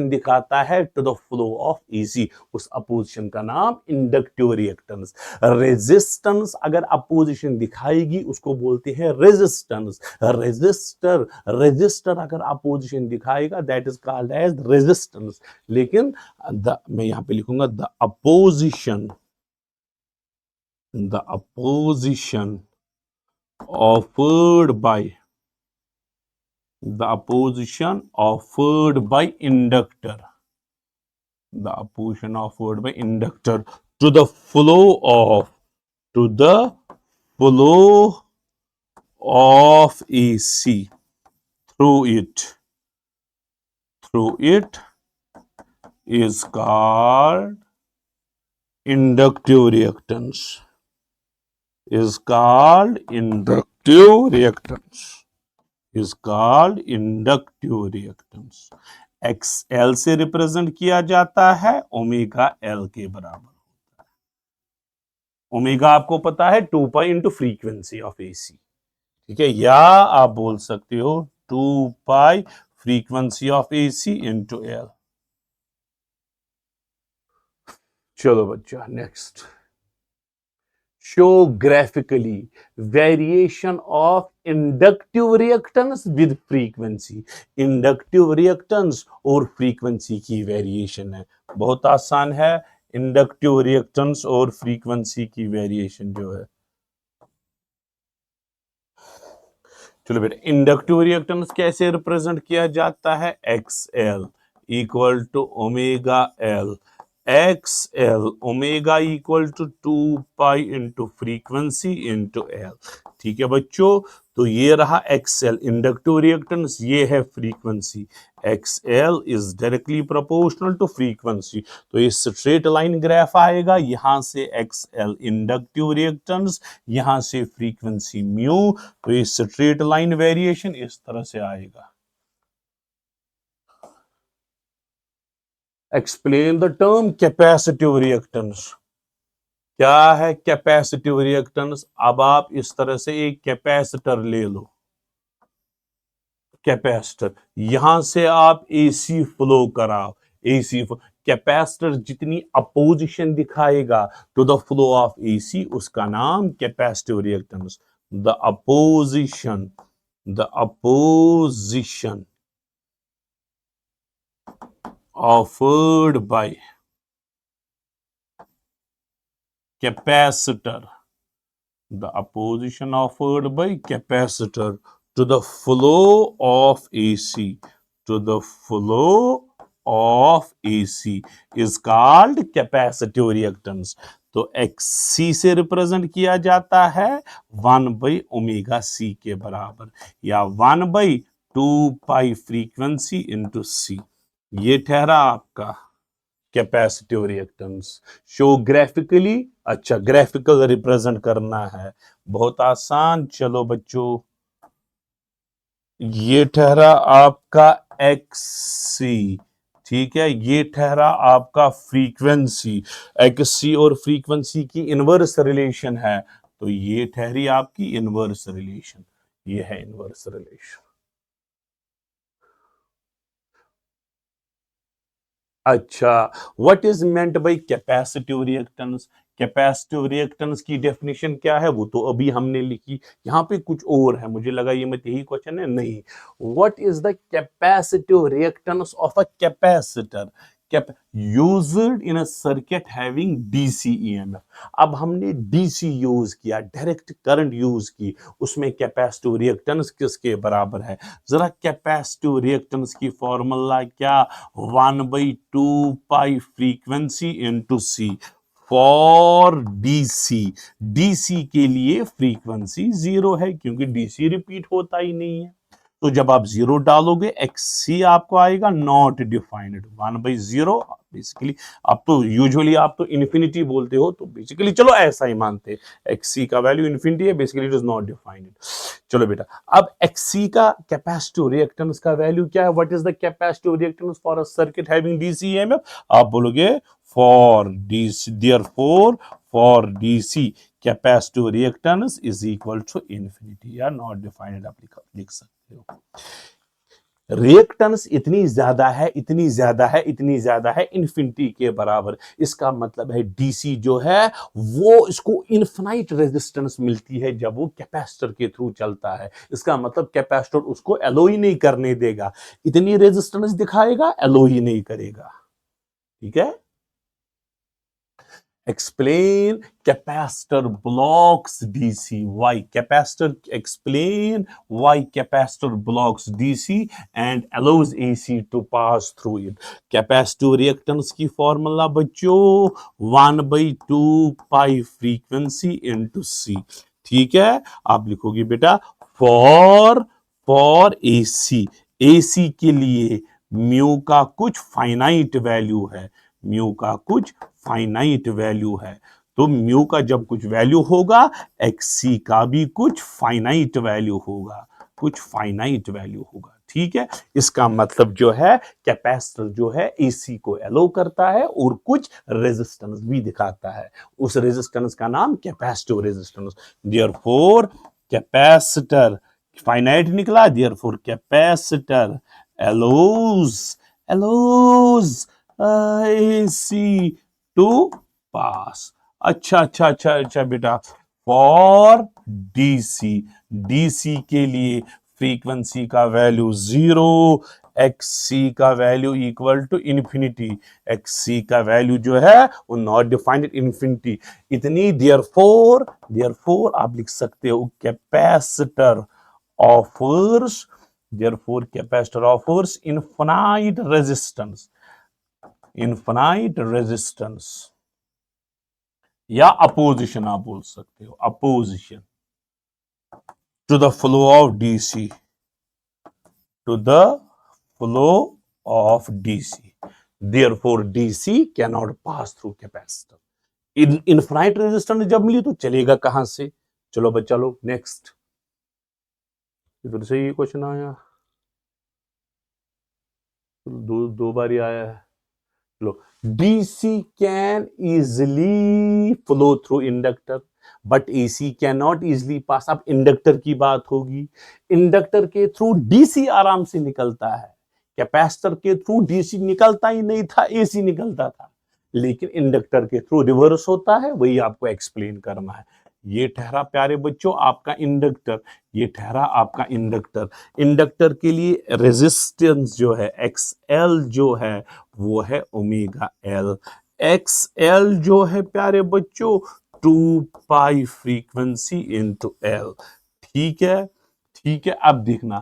दिखाता है to the flow of AC. उस अपोजिशन का नाम इंडक्टिव रिएक्टेंस। रेजिस्टेंस अगर अपोजिशन दिखाएगी उसको बोलते हैं रेजिस्टेंस। रेजिस्टर अगर अपोजिशन दिखाएगा that is called as resistance. लेकिन मैं यहां पे लिखूंगा the opposition offered by inductor to the flow of AC through it is called inductive reactance. XL से रिप्रेजेंट किया जाता है ओमेगा एल के बराबर। ओमेगा आपको पता है 2 pi into frequency of AC, ठीक है, या आप बोल सकते हो 2 pi frequency of AC into L. चलो बच्चा next, show graphically variation of inductive reactance with frequency. Inductive reactance और फ्रीक्वेंसी की वेरिएशन है, बहुत आसान है। इंडक्टिव रिएक्टेंस और फ्रीक्वेंसी की वेरिएशन जो है, चलो बेटा, इंडक्टिव रिएक्टेंस कैसे रिप्रेजेंट किया जाता है? X L equal to omega L, X L omega equal to 2 pi into frequency into L. ठीक है बच्चों, तो ये रहा एक्स एल इंडक्टिव रिएक्टेंस, ये है frequency. X L is directly proportional to frequency, तो ये स्ट्रेट लाइन ग्राफ आएगा, यहां से एक्स एल इंडक्टिव रिएक्टेंस, यहां से फ्रीक्वेंसी म्यू, तो ये स्ट्रेट लाइन वेरिएशन इस तरह से आएगा। Explain the term capacitive reactance. क्या है कैपेसिटिव रिएक्टेंस? अब आप इस तरह से एक कैपेसिटर ले लो, कैपेसिटर, यहां से आप एसी फ्लो कराओ, एसी कैपेसिटर जितनी अपोजिशन दिखाएगा to the flow of AC, उसका नाम capacitive reactance. The opposition, the opposition offered by capacitor, the opposition offered by capacitor to the flow of AC, to the flow of AC is called capacitive reactance। तो XC से रिप्रेजेंट किया जाता है 1/ओमेगा C के बराबर, या 1/2 पाई फ्रीक्वेंसी इंटू C। ये ठहरा आपका कैपेसिटिव रिएक्टेंस। शो ग्राफिकली, अच्छा ग्राफिकल रिप्रेजेंट करना है, बहुत आसान। चलो बच्चों, ये ठहरा आपका एक्सी, ठीक है, ये ठहरा आपका फ्रीक्वेंसी। एक्सी और फ्रीक्वेंसी की इनवर्स रिलेशन है, तो ये ठहरी आपकी इनवर्स रिलेशन, ये है इनवर्स रिलेशन। अच्छा, what is meant by capacitive reactance? Capacitive reactance की डेफिनेशन क्या है, वो तो अभी हमने लिखी, यहां पे कुछ और है, मुझे लगा ये मत यही क्वेश्चन है, नहीं। What is the capacitive reactance of a capacitor? Cap used in a circuit having DC EMF. अब हमने डीसी यूज किया, डायरेक्ट करंट यूज की, उसमें कैपेसिटिव रिएक्टेंस किसके बराबर है? जरा कैपेसिटिव रिएक्टेंस की फॉर्मूला क्या? 1/2 pi frequency into C for DC. DC के लिए फ्रीक्वेंसी 0 है, क्योंकि डीसी रिपीट होता ही नहीं है, तो जब आप 0 डालोगे एक्ससी आपको आएगा नॉट डिफाइंड, 1/0 बेसिकली। आप तो यूजुअली आप तो इन्फिनिटी बोलते हो, तो बेसिकली चलो ऐसा ही मानते हैं, एक्ससी का वैल्यू इन्फिनिटी है, basically it is not defined. चलो बेटा, अब एक्ससी का कैपेसिटिव रिएक्टेंस का वैल्यू क्या है? What is the capacitive reactance for a circuit having DC EMF? आप बोलोगे for DC, therefore for DC capacitive reactance is equal to infinity, या नॉट डिफाइंड आप लिख सकते हो। रिएक्टेंस इतनी ज्यादा है, इतनी ज्यादा है, इतनी ज्यादा है, इन्फिनिटी के बराबर, इसका मतलब है डीसी जो है वो इसको इनफिनाइट रेजिस्टेंस मिलती है जब वो कैपेसिटर के थ्रू चलता है। इसका मतलब कैपेसिटर उसको एलो ही नहीं करने देगा, इतनी रेजिस्टेंस दिखाएगा, एलो ही नहीं करेगा। ठीक है, explain capacitor blocks DC, why capacitor, explain why capacitor blocks DC and allows AC to pass through it। Capacitive reactance की फॉर्मूला बच्चों 1/2 पाई फ्रीक्वेंसी इंटू C। ठीक है, आप लिखोगे बेटा फॉर AC, AC के लिए म्यू का कुछ फाइनाइट वैल्यू है, म्यू का कुछ फाइनाइट वैल्यू है, तो म्यू का जब कुछ वैल्यू होगा, एक्सी का भी कुछ फाइनाइट वैल्यू होगा, कुछ फाइनाइट वैल्यू होगा। ठीक है, इसका मतलब जो है कैपेसिटर जो है एसी को एलो करता है और कुछ रेजिस्टेंस भी दिखाता है, उस रेजिस्टेंस का नाम capacitive resistance. Therefore capacitor finite निकला, देयरफॉर कैपेसिटर एलोज AC to पास। अच्छा अच्छा अच्छा अच्छा बेटा, फॉर डीसी, डीसी के लिए फ्रीक्वेंसी का वैल्यू 0, एक्ससी का value equal to infinity, XC का वैल्यू जो है वो नॉट डिफाइंड इन्फिनिटी इतनी। देयरफॉर, देयरफॉर आप लिख सकते हो capacitor offers, therefore capacitor offers infinite resistance, infinite resistance या अपोजिशन आप बोल सकते हो, opposition to the flow of DC, to the flow of DC. Therefore DC can not pass through capacitor. Infinite resistance जब मिली तो चलेगा कहां से? चलो बच्चा लोग नेक्स्ट, इधर से ये क्वेश्चन आया, दो दो बार ही आया है। लो, DC can easily flow through inductor but AC can not easily pass. अब इंडक्टर की बात होगी, इंडक्टर के थ्रू DC आराम से निकलता है, कैपेसिटर के थ्रू DC निकलता ही नहीं था, AC निकलता था। लेकिन इंडक्टर के थ्रू रिवर्स होता है, वही आपको एक्सप्लेन करना है। ये ठहरा प्यारे बच्चों आपका इंडक्टर, ये ठहरा आपका इंडक्टर। इंडक्टर के लिए रेजिस्टेंस जो है XL जो है वो है ओमेगा एल। XL जो है प्यारे बच्चों 2 पाई फ्रीक्वेंसी इंटू एल। ठीक है, ठीक है। अब देखना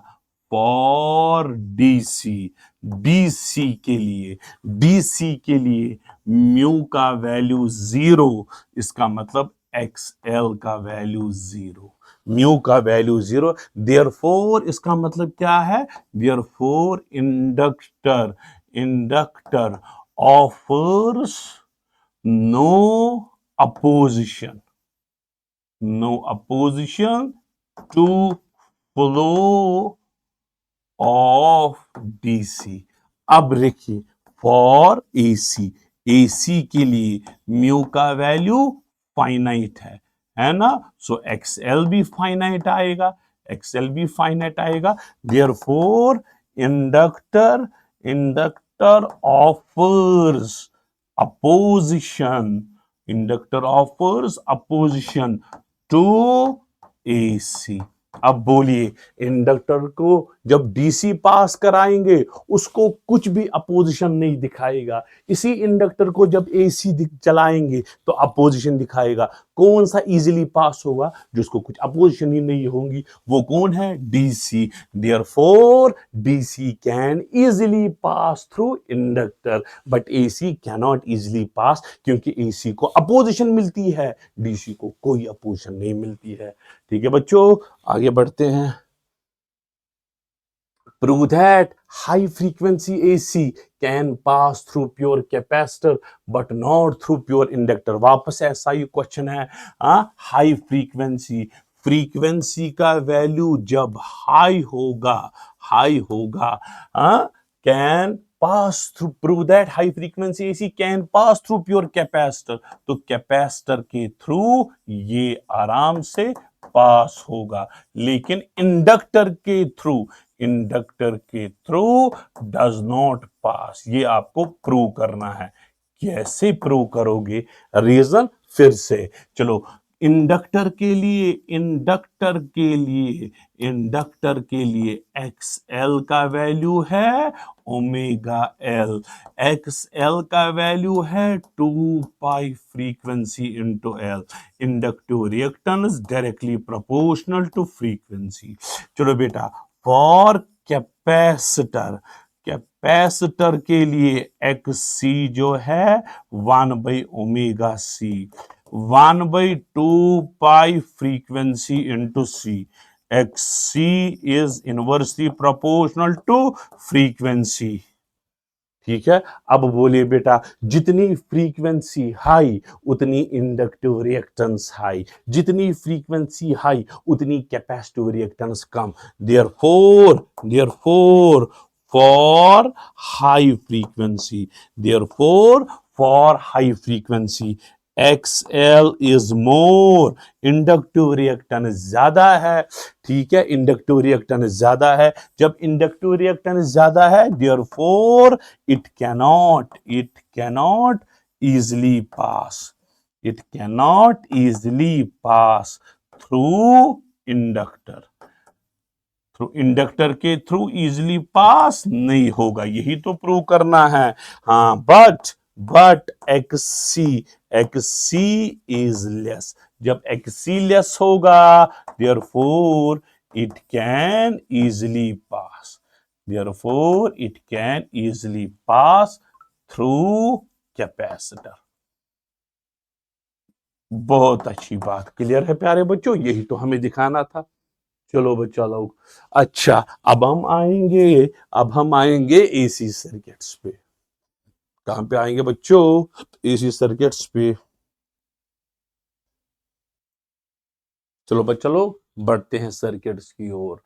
फॉर डीसी, डीसी के लिए, डीसी के लिए म्यू का वैल्यू 0, इसका मतलब XL का वैल्यू 0, म्यू का वैल्यू 0। देयरफॉर इसका मतलब क्या है? Therefore inductor, inductor offers no opposition, no opposition to flow of DC. अब देखिए फॉर एसी, एसी के लिए म्यू का वैल्यू फाइनाइट है ना? सो एक्सएल भी फाइनाइट आएगा, एक्सएल भी फाइनाइट आएगा। Therefore inductor, inductor offers opposition, inductor offers opposition to AC. अब बोलिए इंडक्टर को जब डीसी पास कराएंगे उसको कुछ भी अपोजिशन नहीं दिखाएगा, इसी इंडक्टर को जब एसी चलाएंगे तो अपोजिशन दिखाएगा। कौन सा इजीली पास होगा? जिसको कुछ अपोजिशन ही नहीं होगी, वो कौन है? DC. Therefore DC can easily pass through inductor but AC can not easily pass, क्योंकि एसी को अपोजिशन मिलती है, डीसी को कोई अपोजिशन नहीं मिलती है। ठीक है बच्चों, आगे बढ़ते हैं। Prove that high frequency AC can pass through pure capacitor but not through pure inductor। वापस ऐसा ही क्वेश्चन है। हाई फ्रीक्वेंसी, फ्रीक्वेंसी का वैल्यू जब हाई होगा, हाई होगा, can pass through, prove that high frequency AC can pass through pure capacitor, तो कैपेसिटर के थ्रू ये आराम से पास होगा, लेकिन इंडक्टर के थ्रू, इंडक्टर के थ्रू डज नॉट पास। ये आपको प्रूव करना है। कैसे प्रूव करोगे? रीजन फिर से चलो, इंडक्टर के लिए, इंडक्टर के लिए, इंडक्टर के लिए XL का वैल्यू है ओमेगा एल, XL का वैल्यू है 2 pi frequency into L. Inductive reactance directly proportional to frequency. चलो बेटा फॉर कैपेसिटर, कैपेसिटर के लिए XC जो है one by omega C, 1/2 pi frequency into C। XC is inversely proportional to frequency. ठीक है, अब बोलिए बेटा, जितनी फ्रीक्वेंसी हाई उतनी इंडक्टिव रिएक्टेंस हाई, जितनी फ्रीक्वेंसी हाई उतनी कैपेसिटिव रिएक्टेंस कम। Therefore, therefore for high frequency, therefore for high frequency XL is more, inductive reactance ज्यादा है। ठीक है, इंडक्टिव रिएक्टेंस ज्यादा है। जब इंडक्टिव रिएक्टेंस ज्यादा है, therefore it cannot, it cannot easily pass, It cannot easily pass through inductor. Through inductor के थ्रू इजिली पास नहीं होगा, यही तो प्रूव करना है। हाँ, बट एक्सी इज लेस। जब एक्सी लेस होगा, therefore it can easily pass, therefore it can easily pass through capacitor. बहुत अच्छी बात, क्लियर है प्यारे बच्चों, यही तो हमें दिखाना था। चलो बच्चा लोग, अच्छा अब हम आएंगे एसी सर्किट्स पे। कहां पे आएंगे बच्चों? एसी सर्किट्स पे। चलो बच्चा लोग, बढ़ते हैं सर्किट्स की ओर।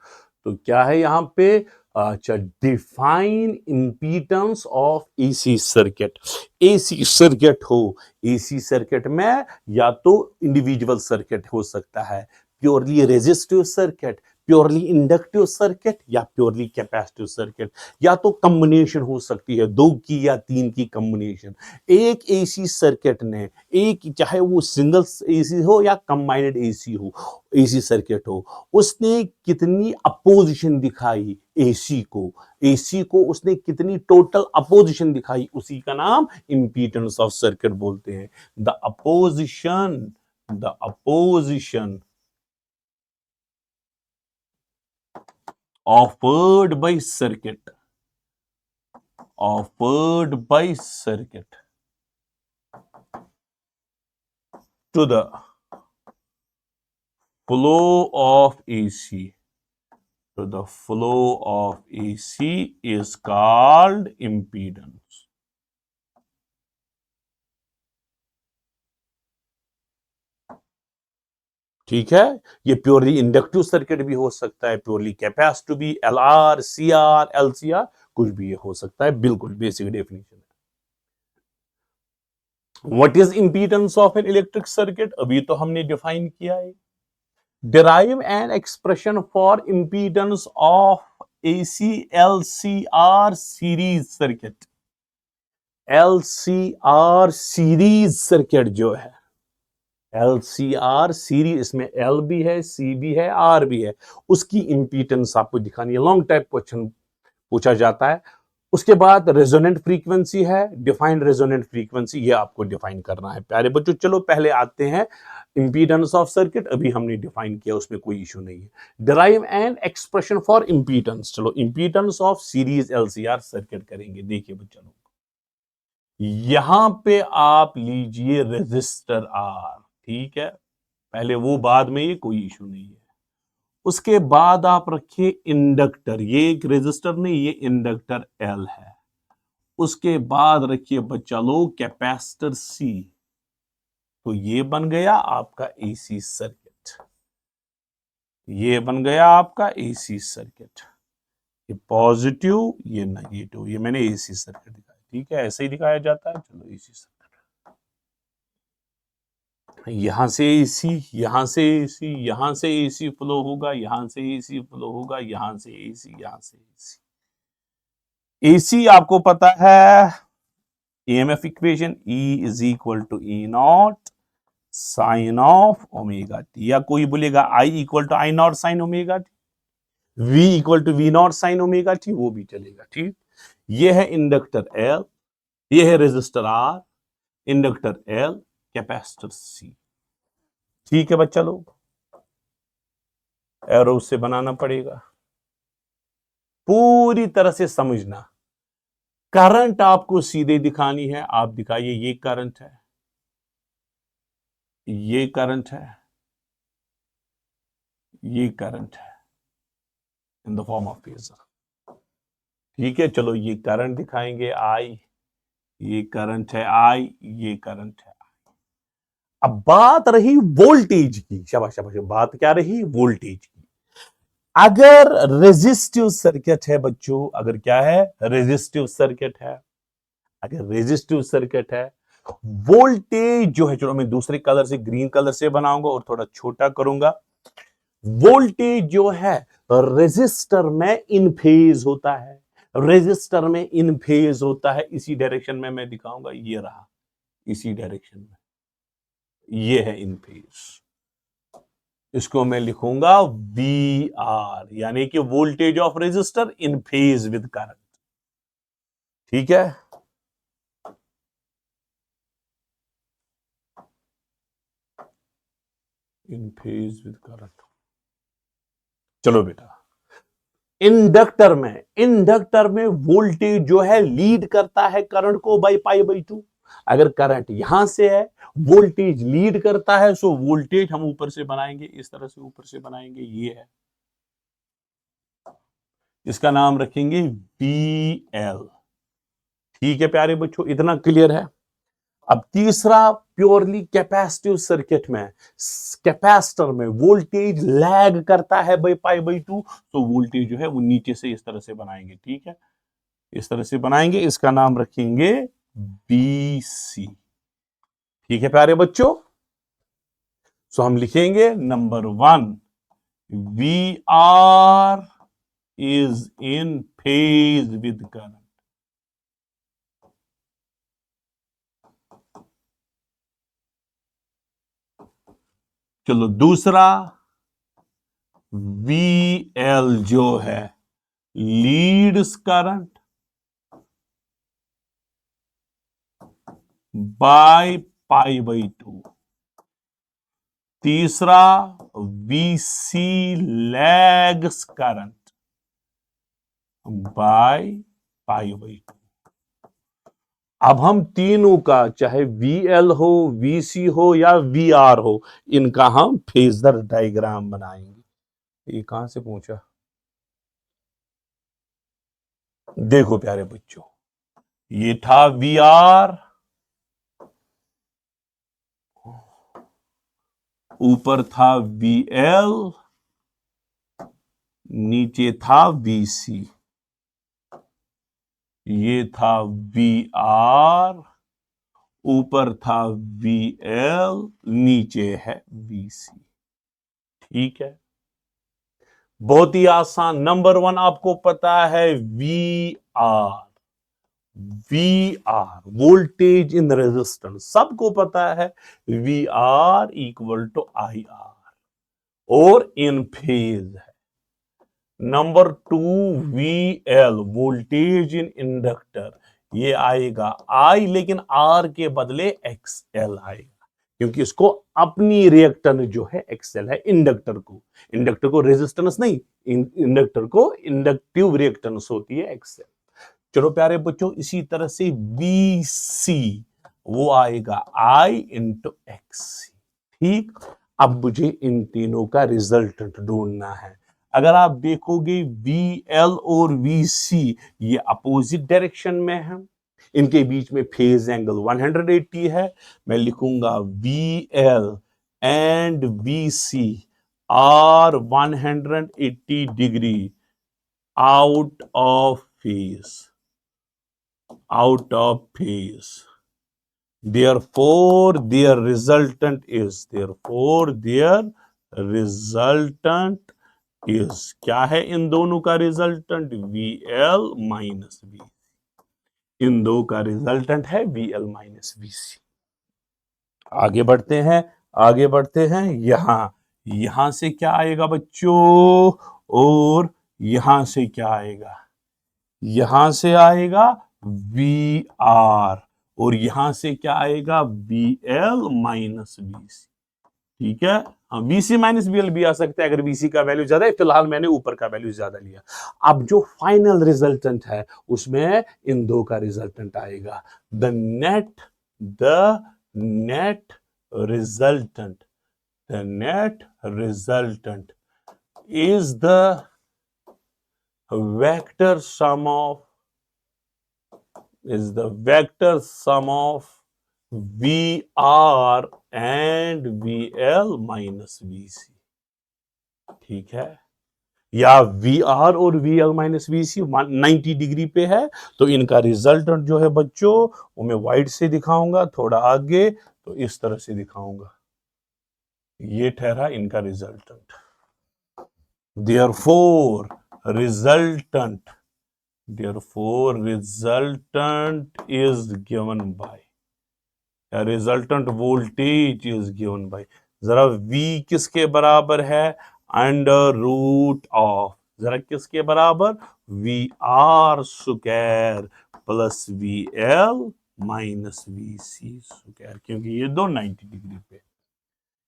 तो क्या है यहां पे? अच्छा, define impedance of AC circuit. AC circuit हो, एसी सर्किट में या तो इंडिविजुअल सर्किट हो सकता है, purely resistive circuit, purely inductive circuit, या प्योरली कैपेसिटिव सर्किट, या तो कॉम्बिनेशन हो सकती है, दो की या तीन की कॉम्बिनेशन। एक एसी सर्किट ने, एक चाहे वो सिंगल एसी हो या कंबाइंड एसी हो, एसी सर्किट हो, उसने कितनी अपोजिशन दिखाई एसी को उसने कितनी टोटल अपोजिशन दिखाई, उसी का नाम इंपीडेंस ऑफ सर्किट बोलते हैं। The opposition offered by circuit to the flow of AC is called impedance. ठीक है, ये प्योरली इंडक्टिव सर्किट भी हो सकता है, प्योरली कैपेसिटिव भी, LR, CR, LCR, कुछ भी ये हो सकता है, बिल्कुल बेसिक डेफिनेशन है। What is impedance of an electric circuit? अभी तो हमने डिफाइन किया है। Derive an expression for impedance of AC LCR series circuit. LCR series circuit जो है, LCR सीरीज, इसमें L भी है, C भी है, R भी है, उसकी इंपीडेंस आपको दिखानी है। लॉन्ग टाइप क्वेश्चन पूछा जाता है। उसके बाद रेजोनेंट फ्रीक्वेंसी है, डिफाइंड रेजोनेंट फ्रीक्वेंसी, ये आपको डिफाइन करना है प्यारे बच्चों। चलो पहले आते हैं इंपीडेंस ऑफ सर्किट, अभी हमने डिफाइन किया, उसमें कोई इशू नहीं है। Derive an expression for impedance. चलो impedance of series LCR circuit करेंगे। देखिए बच्चों, यहां पे आप लीजिए रेजिस्टर आर, ठीक है, पहले वो बाद में, ये कोई इशू नहीं है। उसके बाद आप रखिए इंडक्टर, ये एक रेजिस्टर नहीं, ये इंडक्टर एल है। उसके बाद रखिए बच्चा लोग कैपेसिटर सी, तो ये बन गया आपका एसी सर्किट, ये बन गया आपका एसी सर्किट। ये पॉजिटिव, ये नेगेटिव, ये मैंने एसी सर्किट दिखाया, ठीक है, ऐसे ही दिखाया जाता है। चलो एसी सर्किट, यहां से एसी, यहां से एसी, यहां से एसी फ्लो होगा, यहां से एसी फ्लो होगा, यहां से एसी, यहां से एसी। एसी आपको पता है EMF equation, E is equal to E not sine of omega t, या कोई बोलेगा I equal to I not sine omega t, V equal to V not sine omega t, वो भी चलेगा, ठीक। ये है इंडक्टर L, ये है resistor R, inductor L, capacitor C। ठीक है बच्चा लोग, एरो से बनाना पड़ेगा, पूरी तरह से समझना। करंट आपको सीधे दिखानी है, आप दिखाइए ये करंट है, ये करंट है, ये करंट है, in the form of phasor. ठीक है, चलो ये करंट दिखाएंगे आई, ये करंट है आई, ये करंट है। अब बात रही वोल्टेज की, शाबाश शाबाश, बात क्या रही? वोल्टेज की। अगर रेजिस्टिव सर्किट है बच्चों, अगर क्या है? रेजिस्टिव सर्किट है, अगर रेजिस्टिव सर्किट है, वोल्टेज जो है, चलो मैं दूसरे कलर से, ग्रीन कलर से बनाऊंगा और थोड़ा छोटा करूंगा। वोल्टेज जो है रेजिस्टर में इन फेज होता है, रेजिस्टर में इन फेज होता है। इसी डायरेक्शन में मैं दिखाऊंगा, ये रहा, इसी डायरेक्शन में, ये है इन फेज। इसको मैं लिखूंगा वी आर, यानी कि voltage of resistor in phase with current. ठीक है, इन फेज विद करंट। चलो बेटा, इंडक्टर में वोल्टेज जो है लीड करता है करंट को बाई पाई बाई 2। अगर करंट यहां से है, वोल्टेज लीड करता है, सो वोल्टेज हम ऊपर से बनाएंगे, इस तरह से ऊपर से बनाएंगे, ये है, इसका नाम रखेंगे VL। ठीक है प्यारे बच्चों, इतना क्लियर है। अब तीसरा, प्योरली कैपेसिटिव सर्किट में, कैपेसिटर में वोल्टेज लैग करता है बाई पाई बाई 2, तो वोल्टेज जो है वो नीचे से इस तरह से बनाएंगे। ठीक है, इस तरह से बनाएंगे, इसका नाम रखेंगे BC। ठीक है प्यारे बच्चों, सो हम लिखेंगे number 1, VR is in phase with current. चलो दूसरा, VL जो है leads current by pi by 2। तीसरा, VC lags current by pi by 2। अब हम तीनों का, चाहे VL हो, VC हो या VR हो, इनका हम फेजर डायग्राम बनाएंगे। ये कहां से पूछा? देखो प्यारे बच्चों, ये था VR, ऊपर था VL, नीचे था VC, ये था VR, ऊपर था VL, नीचे है VC। ठीक है, बहुत ही आसान। नंबर 1 आपको पता है VR, VR voltage in resistance, सबको पता है VR इक्वल टू IR, और इन फेज है। नंबर 2, VL वोल्टेज इन इंडक्टर, ये आएगा I, लेकिन R के बदले XL आएगा, क्योंकि इसको अपनी रिएक्टेंस जो है XL है। इंडक्टर को रेजिस्टेंस नहीं, इंडक्टर को इंडक्टिव रिएक्टेंस होती है XL। चलो प्यारे बच्चों, इसी तरह से VC वो आएगा I इंटू XC। ठीक, अब मुझे इन तीनों का रिजल्टेंट ढूंढना है। अगर आप देखोगे VL और VC ये अपोजिट डायरेक्शन में है, इनके बीच में फेज एंगल 180 है। मैं लिखूंगा VL and VC are 180 degree out of phase, therefore their resultant is क्या है इन दोनों का रिजल्टेंट? VL minus VC। इन दो का रिजल्टेंट है VL माइनस VC। आगे बढ़ते हैं। यहां से क्या आएगा बच्चों, और यहां से क्या आएगा? यहां से आएगा VR, और यहां से क्या आएगा? VL minus VC। ठीक है, हाँ, VC माइनस VL भी आ सकता है अगर VC का वैल्यू ज्यादा है। फिलहाल मैंने ऊपर का वैल्यू ज्यादा लिया। अब जो फाइनल रिजल्टेंट है उसमें इन दो का रिजल्टेंट आएगा। The net resultant is the vector sum of VR and VL minus VC। ठीक है, या VR और VL माइनस VC 90 डिग्री पे है, तो इनका रिजल्टेंट जो है बच्चों वो मैं व्हाइट से दिखाऊंगा, थोड़ा आगे तो इस तरह से दिखाऊंगा। ये ठहरा इनका resultant. Therefore resultant is given by resultant voltage is given by, जरा V किसके बराबर है, अंडर रूट ऑफ, जरा किसके बराबर, VR square plus VL minus VC square, क्योंकि ये दो 90 डिग्री पे।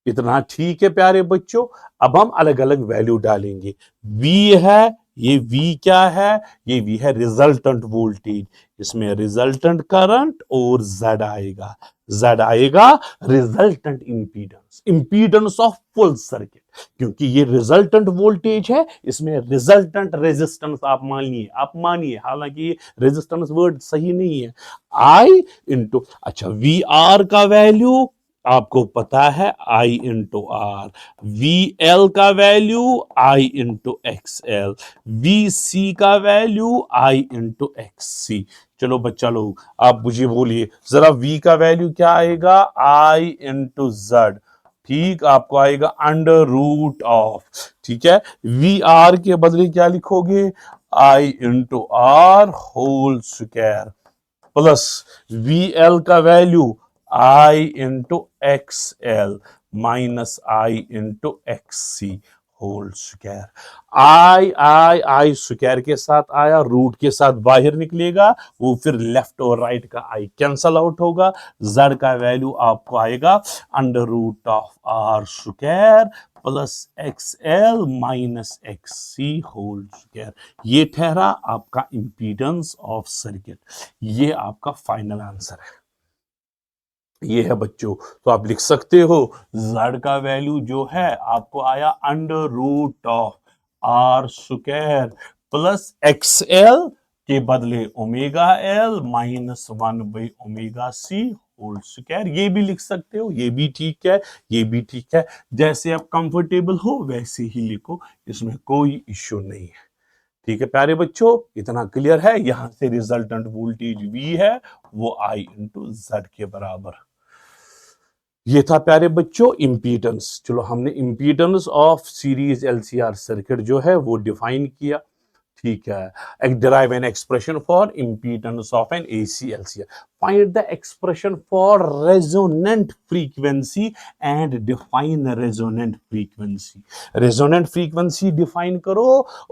इतना ठीक है प्यारे बच्चों। अब हम अलग अलग वैल्यू डालेंगे। V है, ये V क्या है, ये V है रिजल्टेंट वोल्टेज, इसमें रिजल्टेंट करंट और Z आएगा, Z आएगा resultant impedance, impedance of full circuit, क्योंकि ये रिजल्टेंट वोल्टेज है, इसमें रिजल्टेंट रेजिस्टेंस आप मानिए, हालांकि ये रेजिस्टेंस वर्ड सही नहीं है, I इंटू, अच्छा VR का वैल्यू आपको पता है I इंटू आर, VL का value I into XL, VC का वैल्यू I इंटू XC। चलो बच्चा लोग आप मुझे बोलिए जरा V का वैल्यू क्या आएगा, I इंटू Z, ठीक, आपको आएगा अंडर रूट ऑफ, ठीक है, VR के बदले क्या लिखोगे, I into R whole square plus VL का value I into XL minus I into XC whole square. I square के साथ आया, रूट के साथ बाहर निकलेगा, वो फिर लेफ्ट और राइट का आई कैंसल आउट होगा, Z का वैल्यू आपको आएगा under root of R square plus XL minus XC whole square. ये ठहरा आपका इंपीडेंस ऑफ सर्किट, ये आपका फाइनल आंसर है, ये है बच्चों। तो आप लिख सकते हो Z का वैल्यू जो है आपको आया under root of R square plus XL के बदले ओमेगा L माइनस 1/ओमेगा C होल स्क्वायर। ये भी लिख सकते हो, ये भी ठीक है, ये भी ठीक है, जैसे आप कंफर्टेबल हो वैसे ही लिखो, इसमें कोई इश्यू नहीं है। ठीक है प्यारे बच्चों, इतना क्लियर है। यहां से रिजल्टेंट वोल्टेज V है वो I इंटू Z के बराबर। ये था प्यारे बच्चों इंपीडेंस। चलो हमने impedance of series LCR circuit जो है वो डिफाइन किया, ठीक है। Derive an expression for impedance of an AC LCR. Find the expression for resonant frequency and define resonant frequency. Resonant frequency define करो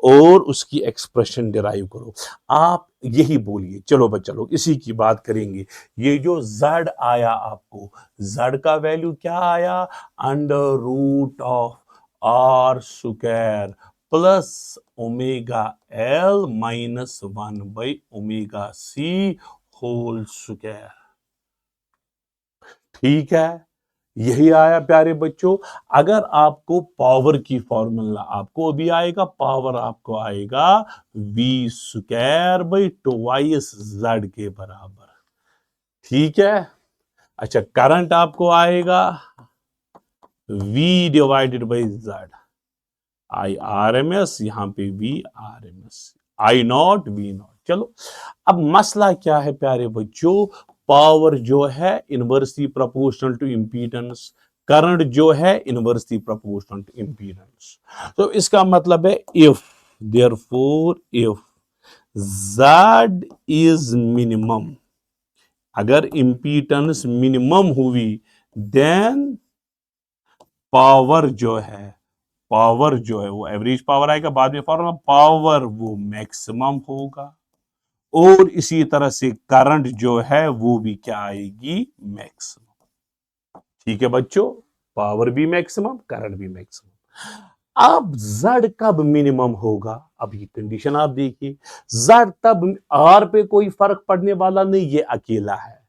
और उसकी expression derive करो। आप यही बोलिए। चलो बच्चा लोग इसी की बात करेंगे। ये जो Z आया आपको, Z का वैल्यू क्या आया, under root of R square plus omega L minus 1/ओमेगा C होल स्क्वायर। ठीक है, यही आया प्यारे बच्चों। अगर आपको पावर की फॉर्मूला आपको अभी आएगा, पावर आपको आएगा V square by twice Z के बराबर, ठीक है। अच्छा, करंट आपको आएगा V divided by Z, IRMS, यहां पे VRMS, I not V not. चलो अब मसला क्या है प्यारे बच्चों, पावर जो है inversely proportional to impedance, current जो है इनवर्सली प्रोपोर्शनल टू इंपीडेंस। तो इसका मतलब है if, therefore if Z is minimum, अगर इंपीडेंस मिनिमम हुई देन पावर जो है, पावर जो है वो एवरेज पावर आएगा, बाद में फॉर्मूला, पावर वो मैक्सिमम होगा, और इसी तरह से करंट जो है वो भी क्या आएगी, मैक्सिमम। ठीक है बच्चों, पावर भी मैक्सिमम, करंट भी मैक्सिमम। अब Z कब मिनिमम होगा, अब ये कंडीशन आप देखिए, Z तब R पे कोई फर्क पड़ने वाला नहीं, ये अकेला है,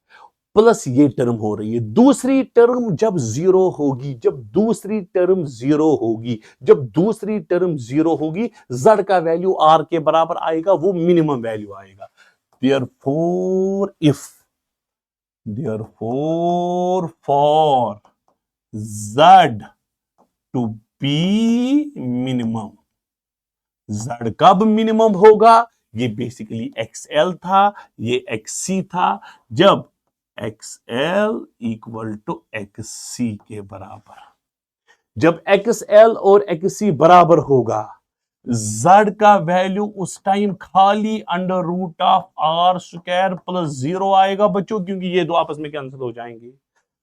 प्लस ये टर्म हो रही है, दूसरी टर्म जब जीरो होगी, जब दूसरी टर्म जीरो होगी, जब दूसरी टर्म जीरो होगी, Z का वैल्यू R के बराबर आएगा, वो मिनिमम वैल्यू आएगा। Therefore if, therefore for Z to be minimum, Z कब मिनिमम होगा, ये बेसिकली XL था, ये XC था, जब XL इक्वल टू XC के बराबर, जब XL और XC बराबर होगा, Z का वैल्यू उस टाइम खाली under root of R square plus 0 आएगा बच्चों, क्योंकि ये दो आपस में कैंसिल हो जाएंगे।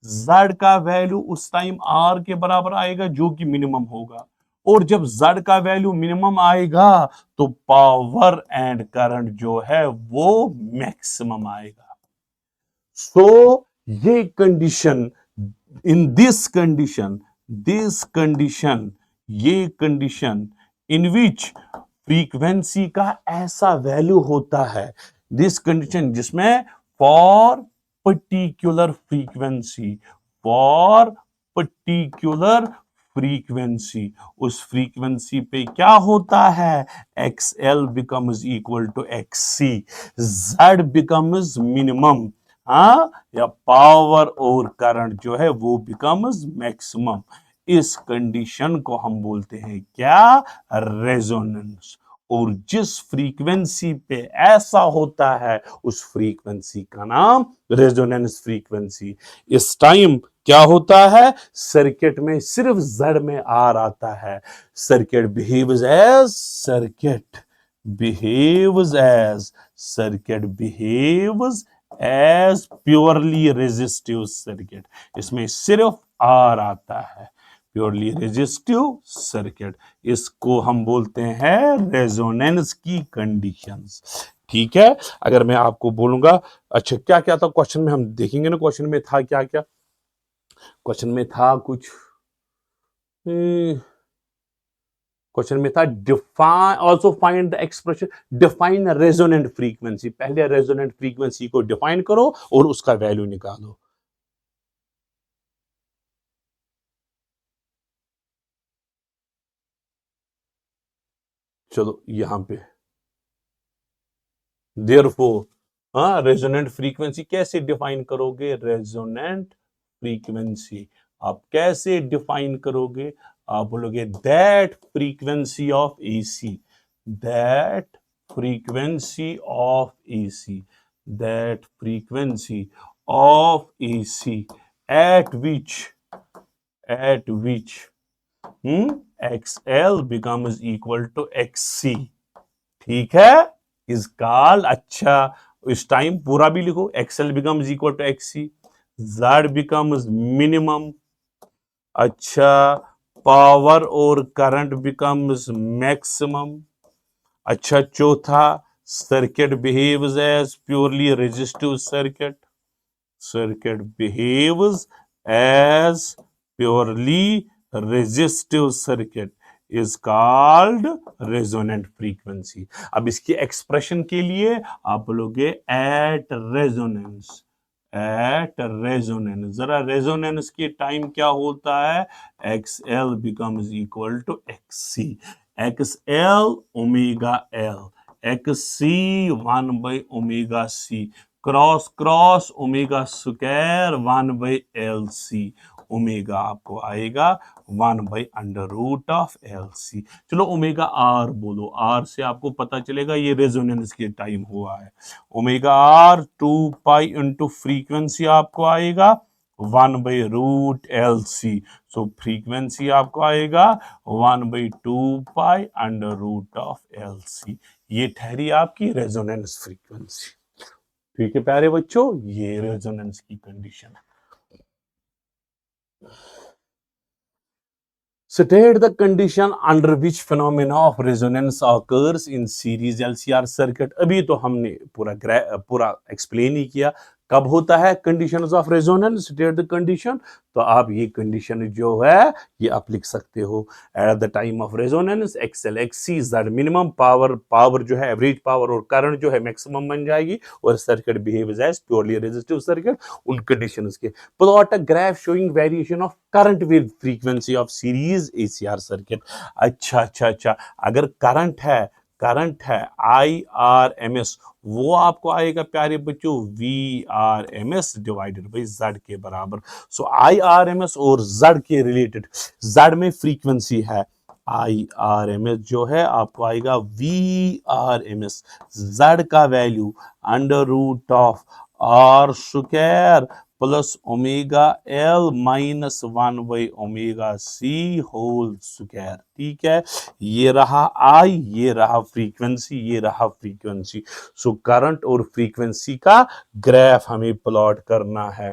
Z का वैल्यू उस टाइम R के बराबर आएगा जो कि मिनिमम होगा, और जब Z का वैल्यू मिनिमम आएगा तो पावर एंड करंट जो है वो मैक्सिमम आएगा। सो ये कंडीशन, इन दिस कंडीशन ये कंडीशन इन विच फ्रीक्वेंसी का ऐसा वैल्यू होता है, दिस कंडीशन जिसमें for particular frequency, for particular frequency, उस फ्रीक्वेंसी पे क्या होता है, XL becomes equal to XC, Z becomes minimum, हाँ, या पावर और करंट जो है वो बिकम्स मैक्सिमम। इस कंडीशन को हम बोलते हैं क्या, रेजोनेंस। और जिस फ्रीक्वेंसी पे ऐसा होता है उस फ्रीक्वेंसी का नाम रेजोनेंस फ्रीक्वेंसी। इस टाइम क्या होता है, सर्किट में सिर्फ Z में आर आता है, circuit behaves as circuit behaves as purely resistive circuit, इसमें सिर्फ आर आता है, प्योरली रेजिस्टिव सर्किट। इसको हम बोलते हैं रेजोनेंस की कंडीशंस। ठीक है, अगर मैं आपको बोलूंगा, अच्छा क्या क्या था क्वेश्चन में, हम देखेंगे ना क्वेश्चन में था क्या क्या, क्वेश्चन में था कुछ, क्वेश्चन में था define, also find the expression, define resonant frequency, पहले रेजोनेंट फ्रीक्वेंसी को डिफाइन करो और उसका वैल्यू निकालो। चलो यहां पे देयरफॉर, हाँ, रेजोनेंट फ्रीक्वेंसी कैसे डिफाइन करोगे, रेजोनेंट फ्रीक्वेंसी आप कैसे डिफाइन करोगे, आप बोलोगे that frequency of AC, that frequency of AC, that frequency of AC at which XL becomes equal to XC, ठीक है, इस काल, अच्छा इस टाइम पूरा भी लिखो, XL becomes equal to XC, Z becomes minimum, अच्छा पावर और करंट becomes maximum, अच्छा चौथा circuit behaves as purely resistive circuit, circuit behaves as purely resistive circuit is called resonant frequency। अब इसकी एक्सप्रेशन के लिए आप बोलोगे एट रेजोनेंस, जरा रेजोनेंस के टाइम क्या होता है, XL becomes equal to XC, XL omega L, XC 1 by omega C, cross cross omega square 1 by L C, omega आपको आएगा 1 by under root of L C. चलो ओमेगा आर बोलो, आर से आपको पता चलेगा ये रेजोनेंस के टाइम हुआ है, omega R 2 pi into frequency आपको आएगा 1 by root L C, so frequency आपको आएगा 1 by 2 pi under root of L C, ये ठहरी आपकी रेजोनेंस फ्रीक्वेंसी। ठीक है प्यारे बच्चों, ये रेजोनेंस की कंडीशन है। State the condition under which phenomena of resonance occurs in series LCR circuit। अभी तो हमने पूरा एक्सप्लेन ही किया कब होता है conditions of resonance, state the condition. तो आप ये कंडीशन जो है ये आप लिख सकते हो, at the time of resonance XL XC Z minimum, power जो है एवरेज पावर और करंट जो है मैक्सिमम बन जाएगी, और circuit behaves as purely resistive circuit, उन कंडीशंस के। Plot a graph showing variation of current with frequency of series ACR circuit. अच्छा, अगर करंट है IRMS, वो आपको आएगा प्यारे बच्चों VRMS डिवाइडेड बाई Z के बराबर। सो IRMS और Z के रिलेटेड, Z में फ्रीक्वेंसी है, IRMS जो है आपको आएगा VRMS, Z का value under root of R square plus omega L minus 1 by omega C whole square. ठीक है, ये रहा I, ये रहा फ्रीक्वेंसी, सो करंट और फ्रीक्वेंसी का ग्राफ हमें प्लॉट करना है।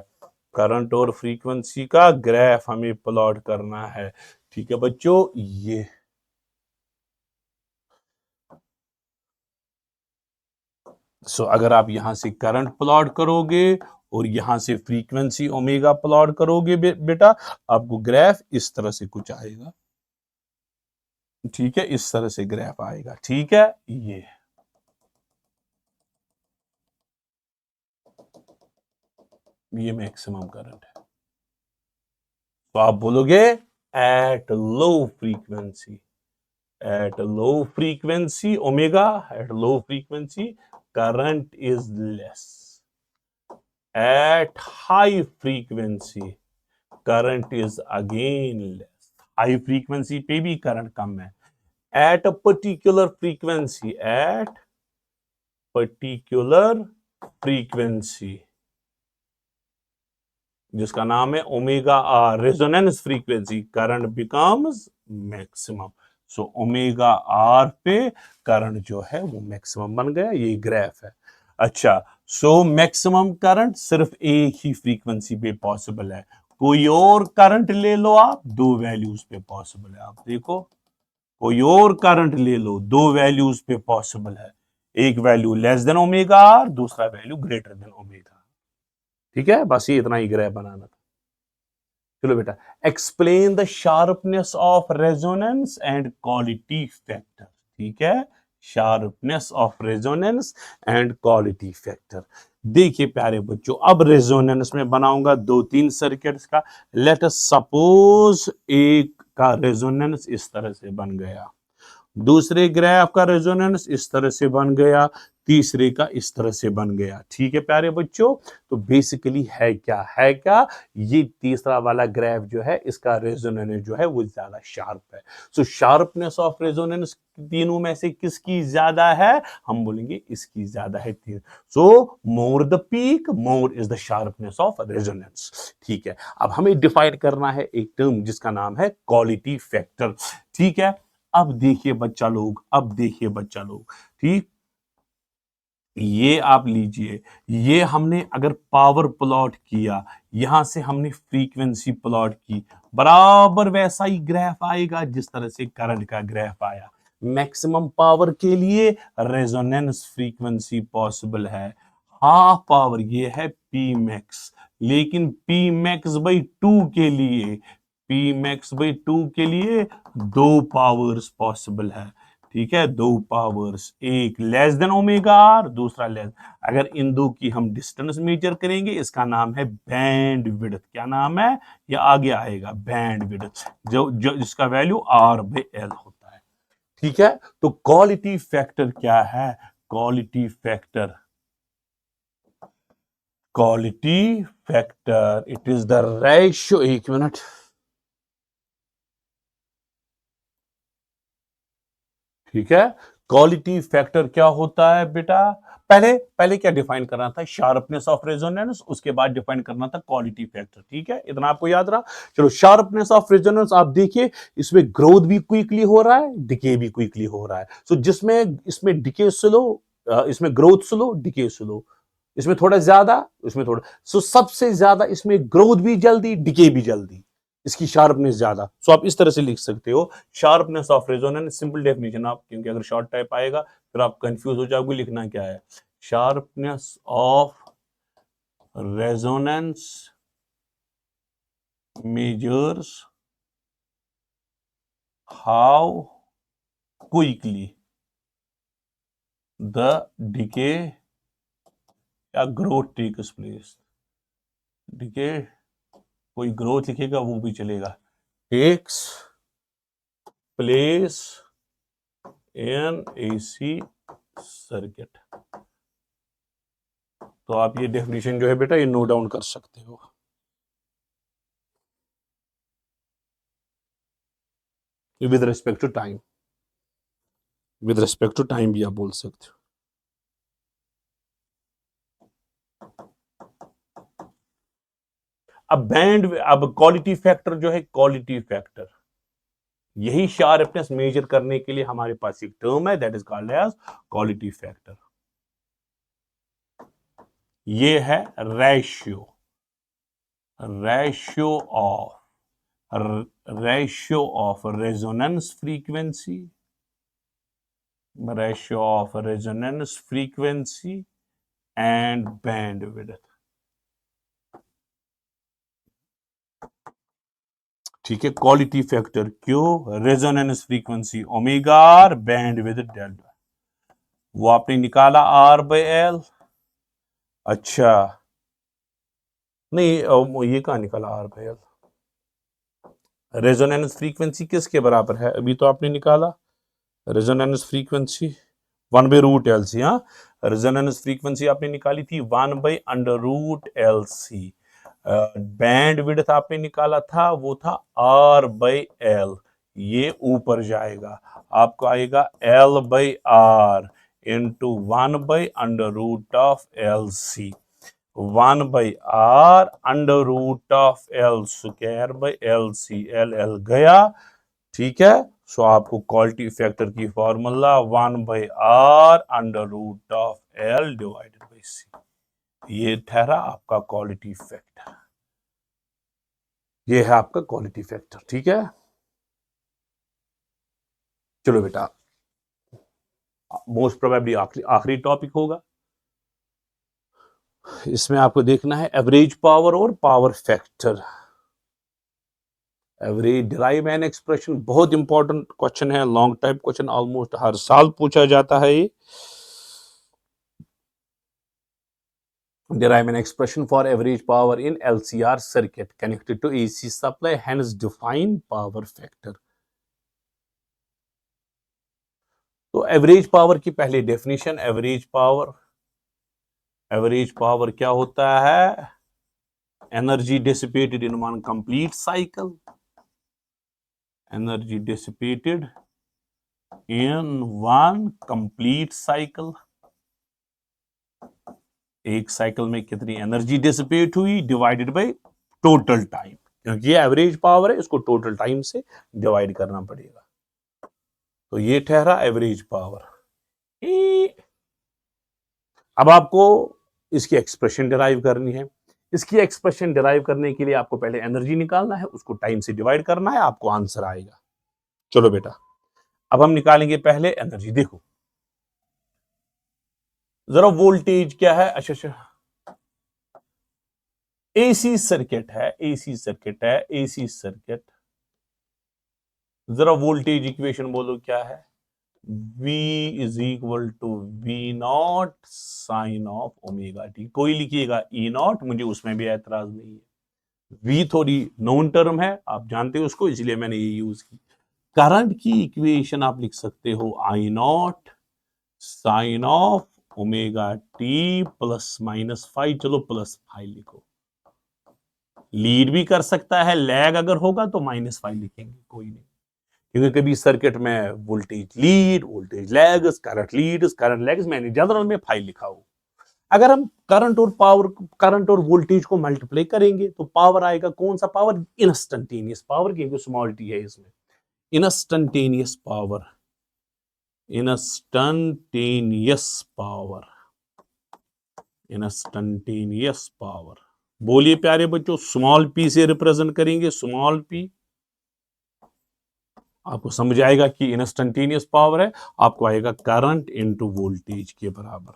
करंट और फ्रीक्वेंसी का ग्राफ हमें प्लॉट करना है। ठीक है बच्चों, ये अगर आप यहां से करंट प्लॉट करोगे और यहां से फ्रीक्वेंसी ओमेगा प्लॉट करोगे बेटा, आपको ग्राफ इस तरह से कुछ आएगा। ठीक है, इस तरह से ग्राफ आएगा। ठीक है, ये मैक्सिमम करंट है। तो आप बोलोगे at low frequency, at low frequency omega, at low frequency current is less, at high frequency current is again less. High frequency पे भी करंट कम है। At a particular frequency, at particular frequency जिसका नाम है omega R, resonance frequency, current becomes maximum. So omega R पे करंट जो है वो मैक्सिमम बन गया। ये ग्राफ है। अच्छा, सो मैक्सिमम करंट सिर्फ एक ही फ्रीक्वेंसी पे पॉसिबल है। कोई और करंट ले लो आप, दो वैल्यूज पे पॉसिबल है। आप देखो, कोई और करंट ले लो, दो वैल्यूज पे पॉसिबल है। एक value less than omega R, दूसरा वैल्यू ग्रेटर देन ओमेगा। ठीक है, बस ये इतना ही ग्राफ बनाना था। चलो बेटा, explain the sharpness of resonance and quality factor. ठीक है, sharpness of resonance and quality factor. देखिए प्यारे बच्चों, अब रेजोनेंस में बनाऊंगा दो तीन सर्किट्स का। लेट अस सपोज एक का रेजोनेंस इस तरह से बन गया, दूसरे ग्राफ का रेजोनेंस इस तरह से बन गया, तीसरे का इस तरह से बन गया। ठीक है प्यारे बच्चों, तो बेसिकली है क्या, है क्या, ये तीसरा वाला ग्राफ जो है इसका रेजोनेंस जो है वो ज्यादा शार्प है। सो शार्पनेस ऑफ रेजोनेंस तीनों में से किसकी ज्यादा है, हम बोलेंगे इसकी ज्यादा है। तीन, so more the peak more is the sharpness of resonance. ठीक है, अब हमें डिफाइन करना है एक टर्म जिसका नाम है क्वालिटी फैक्टर। ठीक है, अब देखिए बच्चा लोग, अब देखिए बच्चा लोग, ठीक, ये आप लीजिए, ये हमने अगर पावर प्लॉट किया, यहां से हमने फ्रीक्वेंसी प्लॉट की, बराबर वैसा ही ग्राफ आएगा जिस तरह से करंट का ग्राफ आया। मैक्सिमम पावर के लिए रेजोनेंस फ्रीक्वेंसी पॉसिबल है, हाफ पावर ये है पी मैक्स, लेकिन पी मैक्स बाई टू के लिए, पी मैक्स बाई टू के लिए दो पावर्स पॉसिबल है। ठीक है, दो पावर्स, एक लेस देन ओमेगा आर, दूसरा लेस। अगर इन दो की हम डिस्टेंस मेजर करेंगे, इसका नाम है बैंड विड्थ। क्या नाम है, ये आगे आएगा, बैंड विड्थ, जो जिसका वैल्यू आर बाई एल होता है। ठीक है, तो क्वालिटी फैक्टर क्या है, quality factor, quality factor it is the ratio, एक मिनट, ठीक है, क्वालिटी फैक्टर क्या होता है बेटा, पहले पहले क्या डिफाइन करना था, शार्पनेस ऑफ रेजोनेंस, उसके बाद डिफाइन करना था क्वालिटी फैक्टर। ठीक है, इतना आपको याद रहा। चलो, शार्पनेस ऑफ रेजोनेंस आप देखिए, इसमें ग्रोथ भी क्विकली हो रहा है, डिके भी क्विकली हो रहा है। सो जिसमें इसमें डिके स्लो, इसमें ग्रोथ स्लो, डिके स्लो, इसमें थोड़ा ज्यादा, इसमें थोड़ा, सो सबसे ज्यादा इसमें ग्रोथ भी जल्दी, डिके भी जल्दी, इसकी शार्पनेस ज्यादा। सो आप इस तरह से लिख सकते हो, sharpness of resonance, simple definition आप, क्योंकि अगर शॉर्ट टाइप आएगा फिर आप कंफ्यूज हो जाओगे लिखना क्या है। Sharpness of resonance measures how quickly the decay या ग्रोथ टेक्स प्लेस, डिके, कोई ग्रोथ लिखेगा वो भी चलेगा, takes place in AC circuit. तो आप ये डेफिनेशन जो है बेटा ये नोट डाउन कर सकते हो। With respect to time, with respect to time भी आप बोल सकते हो। अब क्वालिटी फैक्टर जो है, क्वालिटी फैक्टर, यही शार्पनेस मेजर करने के लिए हमारे पास एक टर्म है, that is called as quality factor. ये है ratio, ratio of resonance frequency, ratio of resonance frequency and bandwidth। ठीक है, क्वालिटी फैक्टर क्यों, रेजोनेंस फ्रीक्वेंसी ओमेगा और बैंडविड्थ डेल्टा, वो आपने निकाला आर बाई एल। अच्छा नहीं, ये कहां निकाला R by L, resonance frequency किसके बराबर है, अभी तो आपने निकाला रेजोनेंस फ्रीक्वेंसी 1/√LC। हाँ, रेजोनेंस फ्रीक्वेंसी आपने निकाली थी 1/√LC। बैंड विड्थ आपने निकाला था, वो था R/L। ये ऊपर जाएगा, आपको आएगा L/R into 1/√LC, 1/R√L²/LC, L गया। ठीक है, सो आपको क्वालिटी फैक्टर की formula 1/R√L divided by C, ये ठहरा आपका क्वालिटी फैक्टर। ये है आपका क्वालिटी फैक्टर। ठीक है, चलो बेटा, मोस्ट प्रोबेबली आखिरी टॉपिक होगा, इसमें आपको देखना है एवरेज पावर और power factor. Average derive an expression, बहुत इंपॉर्टेंट क्वेश्चन है, लॉन्ग टाइप क्वेश्चन, ऑलमोस्ट हर साल पूछा जाता है ये। Derive an expression for average power in LCR circuit connected to AC supply, hence define power factor। तो एवरेज पावर की पहले डेफिनेशन, एवरेज पावर क्या होता है, energy dissipated in one complete cycle, energy dissipated in one complete cycle, एक साइकिल में कितनी एनर्जी डिसिपेट हुई डिवाइडेड बाय टोटल टाइम, क्योंकि ये एवरेज पावर है, इसको टोटल टाइम से डिवाइड करना पड़ेगा। तो ये ठहरा एवरेज पावर। अब आपको इसकी एक्सप्रेशन डिराइव करनी है। इसकी एक्सप्रेशन डिराइव करने के लिए आपको पहले एनर्जी निकालना है, उसको टाइम से डिवाइड करना है, आपको आंसर आएगा। चलो बेटा, अब हम निकालेंगे पहले एनर्जी। देखो जरा वोल्टेज क्या है, अच्छा एसी सर्किट है, एसी सर्किट, जरा वोल्टेज इक्वेशन बोलो क्या है, V is equal to V0 sine of omega t. कोई लिखिएगा E0, मुझे उसमें भी एतराज नहीं है, V थोड़ी नोन टर्म है, आप जानते हो उसको, इसलिए मैंने ये यूज की। करंट की इक्वेशन आप लिख सकते हो I0 sine of omega t plus minus 5, चलो प्लस 5 लिखो, लीड भी कर सकता है, लैग अगर होगा तो -5 लिखेंगे, कोई नहीं, क्योंकि कभी सर्किट में voltage lead, voltage lags, current leads, current lags, मैंने जनरल में 5 लिखा हो। अगर हम करंट और वोल्टेज को मल्टीप्लाई करेंगे तो पावर आएगा, कौन सा पावर, इंस्टंटेनियस पावर, क्योंकि स्मॉल टी है इसमें, इंस्टंटेनियस पावर, इंस्टंटेनियस पावर। बोलिए प्यारे बच्चों, स्मॉल पी से रिप्रेजेंट करेंगे, स्मॉल पी, आपको समझ आएगा कि इंस्टंटेनियस पावर है, आपको आएगा करंट इनटू वोल्टेज के बराबर।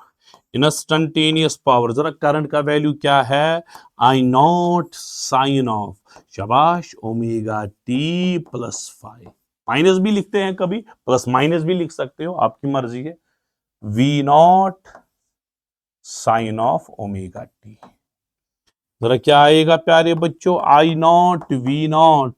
इंस्टंटेनियस पावर, जरा करंट का वैल्यू क्या है, I0 साइन ऑफ, शाबाश, ओमेगा टी प्लस 5, माइनस भी लिखते हैं कभी, प्लस माइनस भी लिख सकते हो, आपकी मर्जी है, V0 sine of omega T. जरा क्या आएगा प्यारे बच्चों, I0 V0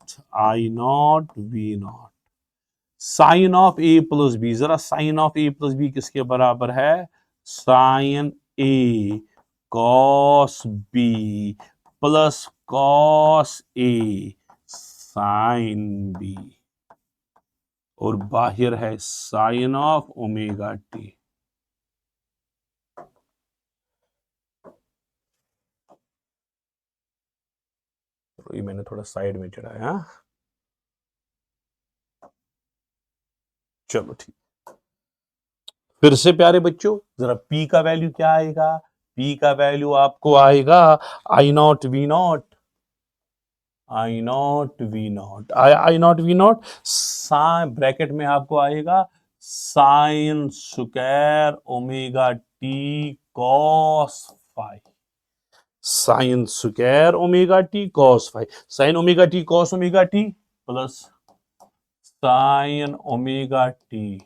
sine of A plus B, जरा sine of A plus B किसके बराबर है, sine A cos B plus cos A sine B, और बाहर है साइन ऑफ ओमेगा टी। तो ये मैंने थोड़ा साइड में चढ़ाया, चलो ठीक। फिर से प्यारे बच्चों, जरा P का वैल्यू क्या आएगा, P का वैल्यू आपको आएगा I0 V0 I not V not, I not V not, bracket में आपको आएगा sine square omega t cos phi, sine square omega t cos phi, sine omega t cos omega t plus sine omega t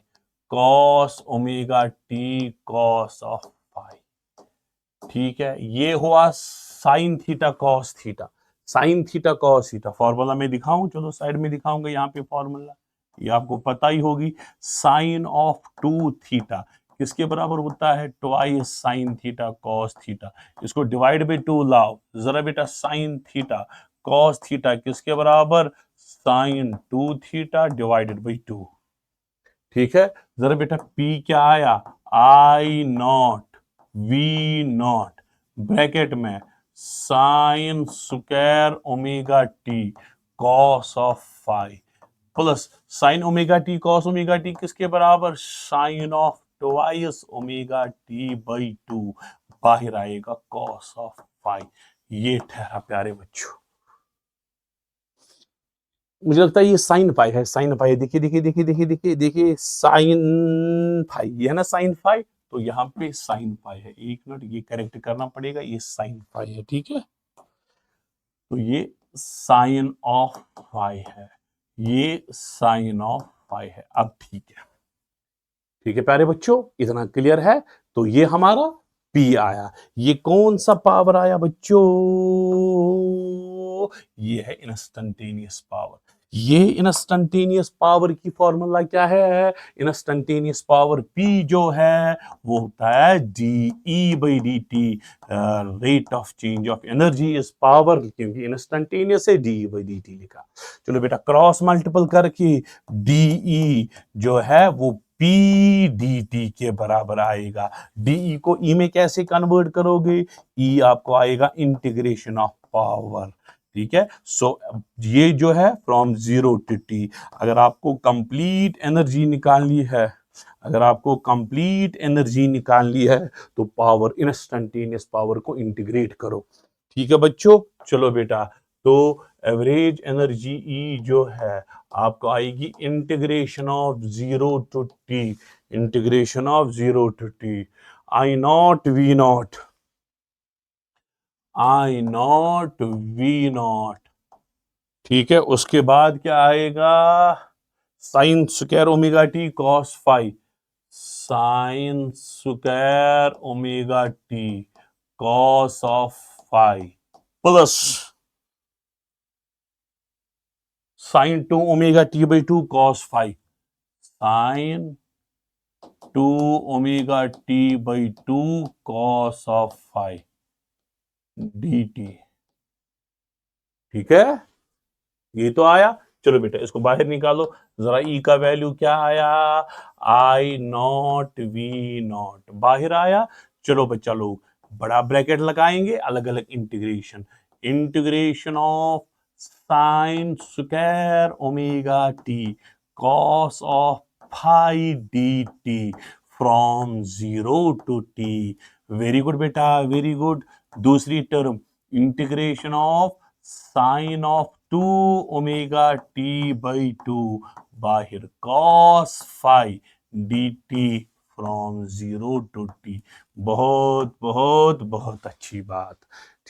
cos omega t cos of phi. ठीक है, ये हुआ sine theta cos theta, sine theta cos theta. Formula में दिखाऊं, चलो साइड में दिखाऊंगा, यहाँ पे फॉर्मूला ये आपको पता ही होगी, साइन ऑफ टू थीटा किसके बराबर होता है, twice sine theta cos theta. इसको डिवाइड बाई टू लाओ जरा बेटा, साइन थीटा कॉस थीटा किसके बराबर, sine two theta divided by two. ठीक है, जरा बेटा P क्या आया, I not V not, bracket में sine square omega t cos of phi plus sine omega t cos omega t किसके बराबर, sine of twice omega t by two, बाहर आएगा कॉस ऑफ फाई। ये ठहरा प्यारे बच्चों, मुझे लगता है ये साइन फाई है, साइन फाई, देखिए देखिए देखिए देखिए देखिए देखिए साइन फाई, ये है ना साइन फाई, तो यहाँ पे साइन फाई है, एक मिनट ये करेक्ट करना पड़ेगा, ये साइन फाई है। ठीक है, तो ये साइन ऑफ फाई है, ये साइन ऑफ फाई है। अब ठीक है, ठीक है प्यारे बच्चों, इतना क्लियर है। तो ये हमारा P आया, ये कौन सा पावर आया बच्चों, ये है इंस्टंटेनियस पावर। ये इंस्टंटेनियस पावर की फॉर्मूला क्या है, इंस्टंटेनियस पावर P जो है वो होता है dE by dt, rate of change of energy is power, क्योंकि इंस्टंटेनियस है dE बाई dt लिखा। चलो बेटा क्रॉस मल्टीपल करके dE जो है वो P dt के बराबर आएगा। dE को E में कैसे कन्वर्ट करोगे, E आपको आएगा इंटीग्रेशन ऑफ पावर। ठीक है, सो ये जो है फ्रॉम 0 to t, अगर आपको कंप्लीट एनर्जी निकालनी है, अगर आपको कंप्लीट एनर्जी निकालनी है तो पावर, इंस्टंटेनियस पावर को इंटीग्रेट करो। ठीक है बच्चों, चलो बेटा, तो एवरेज एनर्जी E जो है आपको आएगी integration of 0 to t, integration of 0 to t, I not V not, I not V not. ठीक है, उसके बाद क्या आएगा, sine square omega t cos phi, sine square omega t cos of phi plus sine two omega t by two cos phi, sine two omega t by two cos of phi d t. ठीक है, ये तो आया। चलो बेटा इसको बाहर निकालो जरा, E का वैल्यू क्या आया, आई नॉट वी नॉट, बाहर आया। चलो बच्चा लोग बड़ा ब्रैकेट लगाएंगे, अलग अलग integration, integration of sine square omega t cos of phi d t from 0 to t। Very good बेटा, वेरी गुड। दूसरी term integration of sine of two omega t by two, बाहर cos phi d t from 0 to t। बहुत बहुत बहुत अच्छी बात।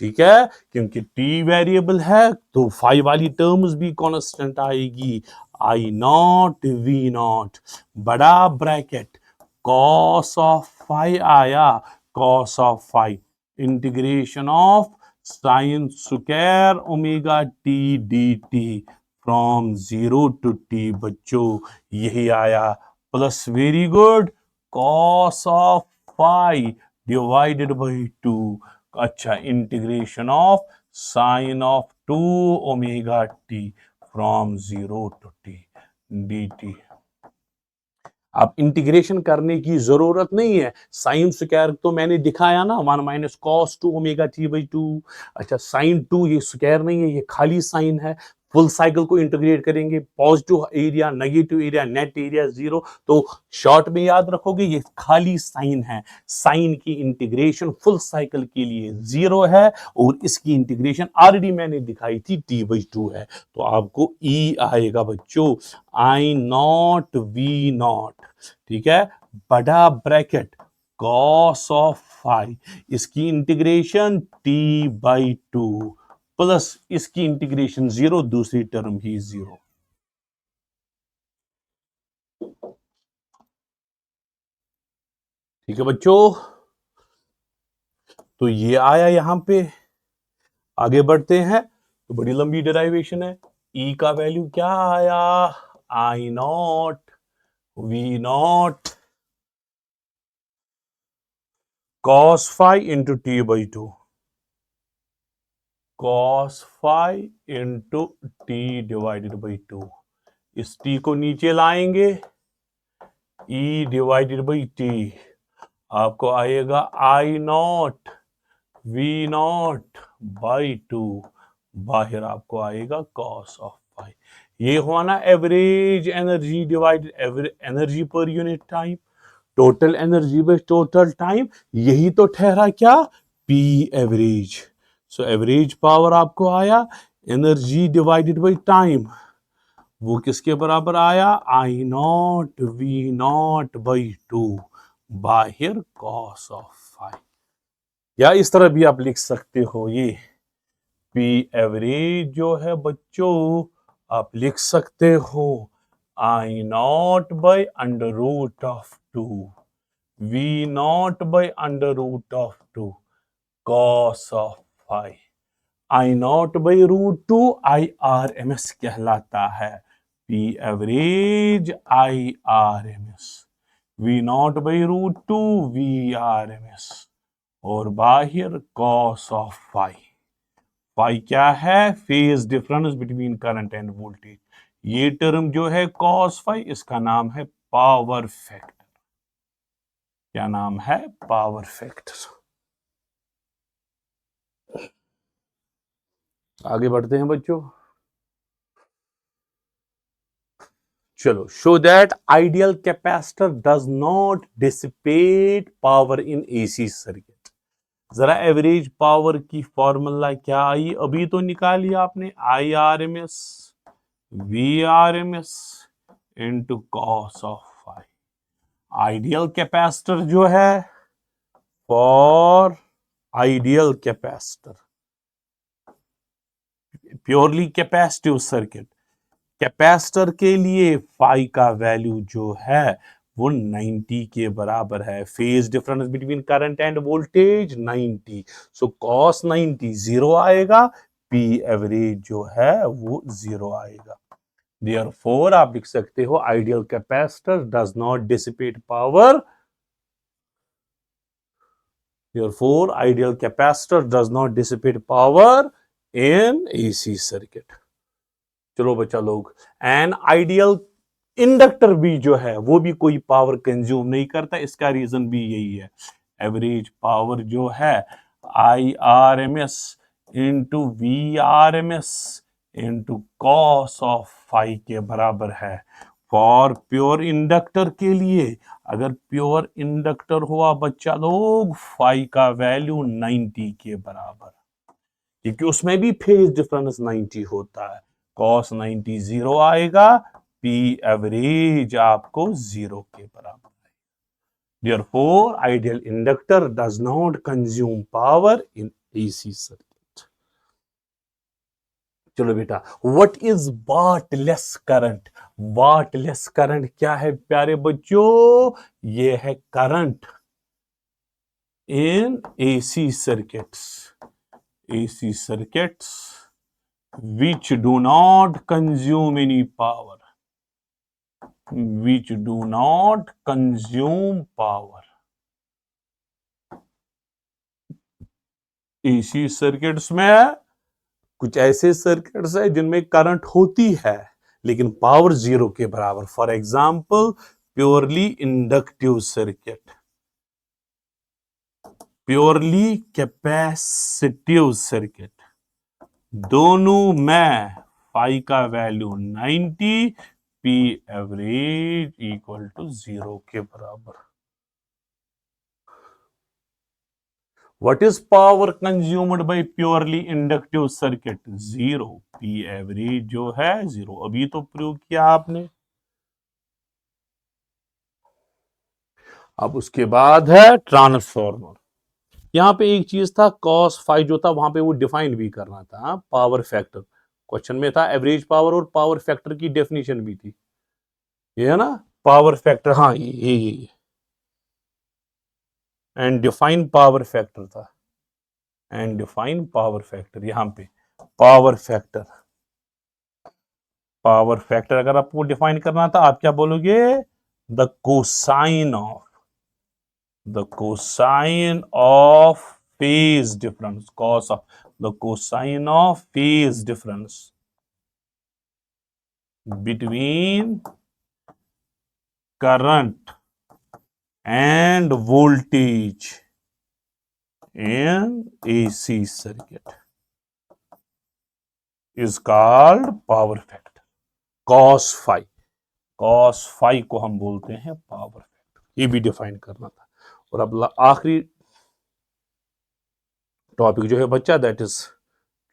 ठीक है, क्योंकि t वेरिएबल है तो फाई वाली टर्म्स भी कांस्टेंट आएगी, आई नॉट वी नॉट, बड़ा ब्रैकेट कॉस ऑफ फाई आया, cos of phi integration of sine square omega t d t from 0 to t बच्चों, यही आया plus, very good, cos of phi divided by two, अच्छा integration of sine of two omega t from 0 to t d t. अब इंटीग्रेशन करने की जरूरत नहीं है, साइन स्क्वायर तो मैंने दिखाया ना, 1 minus cos two omega t by two. अच्छा साइन टू ये स्क्वायर नहीं है, ये खाली साइन है, फुल साइकिल को इंटीग्रेट करेंगे, positive area, negative area, net area zero. तो शॉर्ट में याद रखोगे ये खाली साइन है, साइन की इंटीग्रेशन फुल साइकिल के लिए जीरो है और इसकी इंटीग्रेशन ऑलरेडी मैंने दिखाई थी t/2 है। तो आपको ई आएगा बच्चों, आई नॉट वी नॉट, ठीक है, बड़ा ब्रैकेट कॉस ऑफ फाई, इसकी इंटीग्रेशन t/2 प्लस इसकी इंटीग्रेशन जीरो, दूसरी टर्म ही जीरो। ठीक है बच्चों, तो ये आया यहां पे। आगे बढ़ते हैं, तो बड़ी लंबी डेरिवेशन है। ई का वैल्यू क्या आया, I not V naught cos phi into t/2, cos phi into t/2। इस t को नीचे लाएंगे, e/t आपको आएगा I not V naught by two, बाहर आपको आएगा कॉस ऑफ फाई। ये हुआ ना average energy divided energy per unit time, total energy by total time, यही तो ठहरा क्या, P average. So average power आपको आया एनर्जी डिवाइडेड बाय टाइम, वो किसके बराबर आया, I not V naught by two, बाहर कॉस ऑफ फाई। या इस तरह भी आप लिख सकते हो, ये पी एवरेज जो है बच्चों आप लिख सकते हो I naught by under root of two, V naught by under root of two, cos of phi. I naught by root two I R M S कहलाता है, P average I R M S, V naught by root two V R M S, और बाहर कॉस ऑफ फाई। फाई क्या है, phase difference between current and voltage. ये टर्म जो है कॉस फाई, इसका नाम है पावर फैक्टर। क्या नाम है, पावर फैक्टर। आगे बढ़ते हैं बच्चों, चलो, show that ideal capacitor does not dissipate power in AC circuit. जरा एवरेज पावर की फॉर्मूला क्या आई, अभी तो निकाली आपने, I R M S V R M S into cos of phi. Ideal capacitor जो है, for ideal capacitor, purely capacitive circuit, capacitor के लिए फाई का वैल्यू जो है वो 90 के बराबर है। Phase difference between current and voltage 90, so cos 90 zero आएगा, पी एवरेज जो है वो जीरो आएगा। Therefore आप लिख सकते हो ideal capacitor does not dissipate power, therefore ideal capacitor does not dissipate power in AC circuit। चलो बच्चा लोग, एन आइडियल इंडक्टर भी जो है वो भी कोई पावर कंज्यूम नहीं करता, इसका रीजन भी यही है, एवरेज पावर जो है I R M S into V R M S into cos of phi के बराबर है। फॉर प्योर इंडक्टर के लिए, अगर प्योर इंडक्टर हुआ बच्चा लोग, फाई का वैल्यू 90 के बराबर, क्योंकि उसमें भी फेज डिफरेंस 90 होता है, कॉस 90 जीरो आएगा, पी एवरेज आपको जीरो के बराबर है। Therefore ideal inductor does not consume power in AC circuit। चलो बेटा, what is wattless current, wattless current क्या है प्यारे बच्चों, ये है current in AC circuits, AC circuits which do not consume any power, which do not consume power। AC circuits में कुछ ऐसे सर्किट्स है जिनमें करंट होती है लेकिन पावर जीरो के बराबर, for example purely inductive circuit, purely capacitive circuit, दोनों में फाई का value 90, P average equal to 0 के बराबर। What is power consumed by purely inductive circuit? 0। P average जो है 0, अभी तो प्रयोग किया आपने। अब उसके बाद है ट्रांसफॉर्मर। यहां पे एक चीज था कॉस फाई जो था, वहां पे वो डिफाइन भी करना था। पावर फैक्टर क्वेश्चन में था, एवरेज पावर और पावर फैक्टर की डेफिनेशन भी थी, ये है ना पावर फैक्टर। हाँ ये एंड डिफाइन पावर फैक्टर था, एंड डिफाइन पावर फैक्टर। यहां पे पावर फैक्टर, पावर फैक्टर अगर आपको डिफाइन करना था, आप क्या बोलोगे? The cosine of, the cosine of phase difference, cos of the cosine of phase difference between current and voltage in AC circuit is called power factor, cos phi। cos phi को हम बोलते हैं पावर फैक्टर, ये भी डिफाइन करना था। और अब आखिरी टॉपिक जो है बच्चा, दैट इज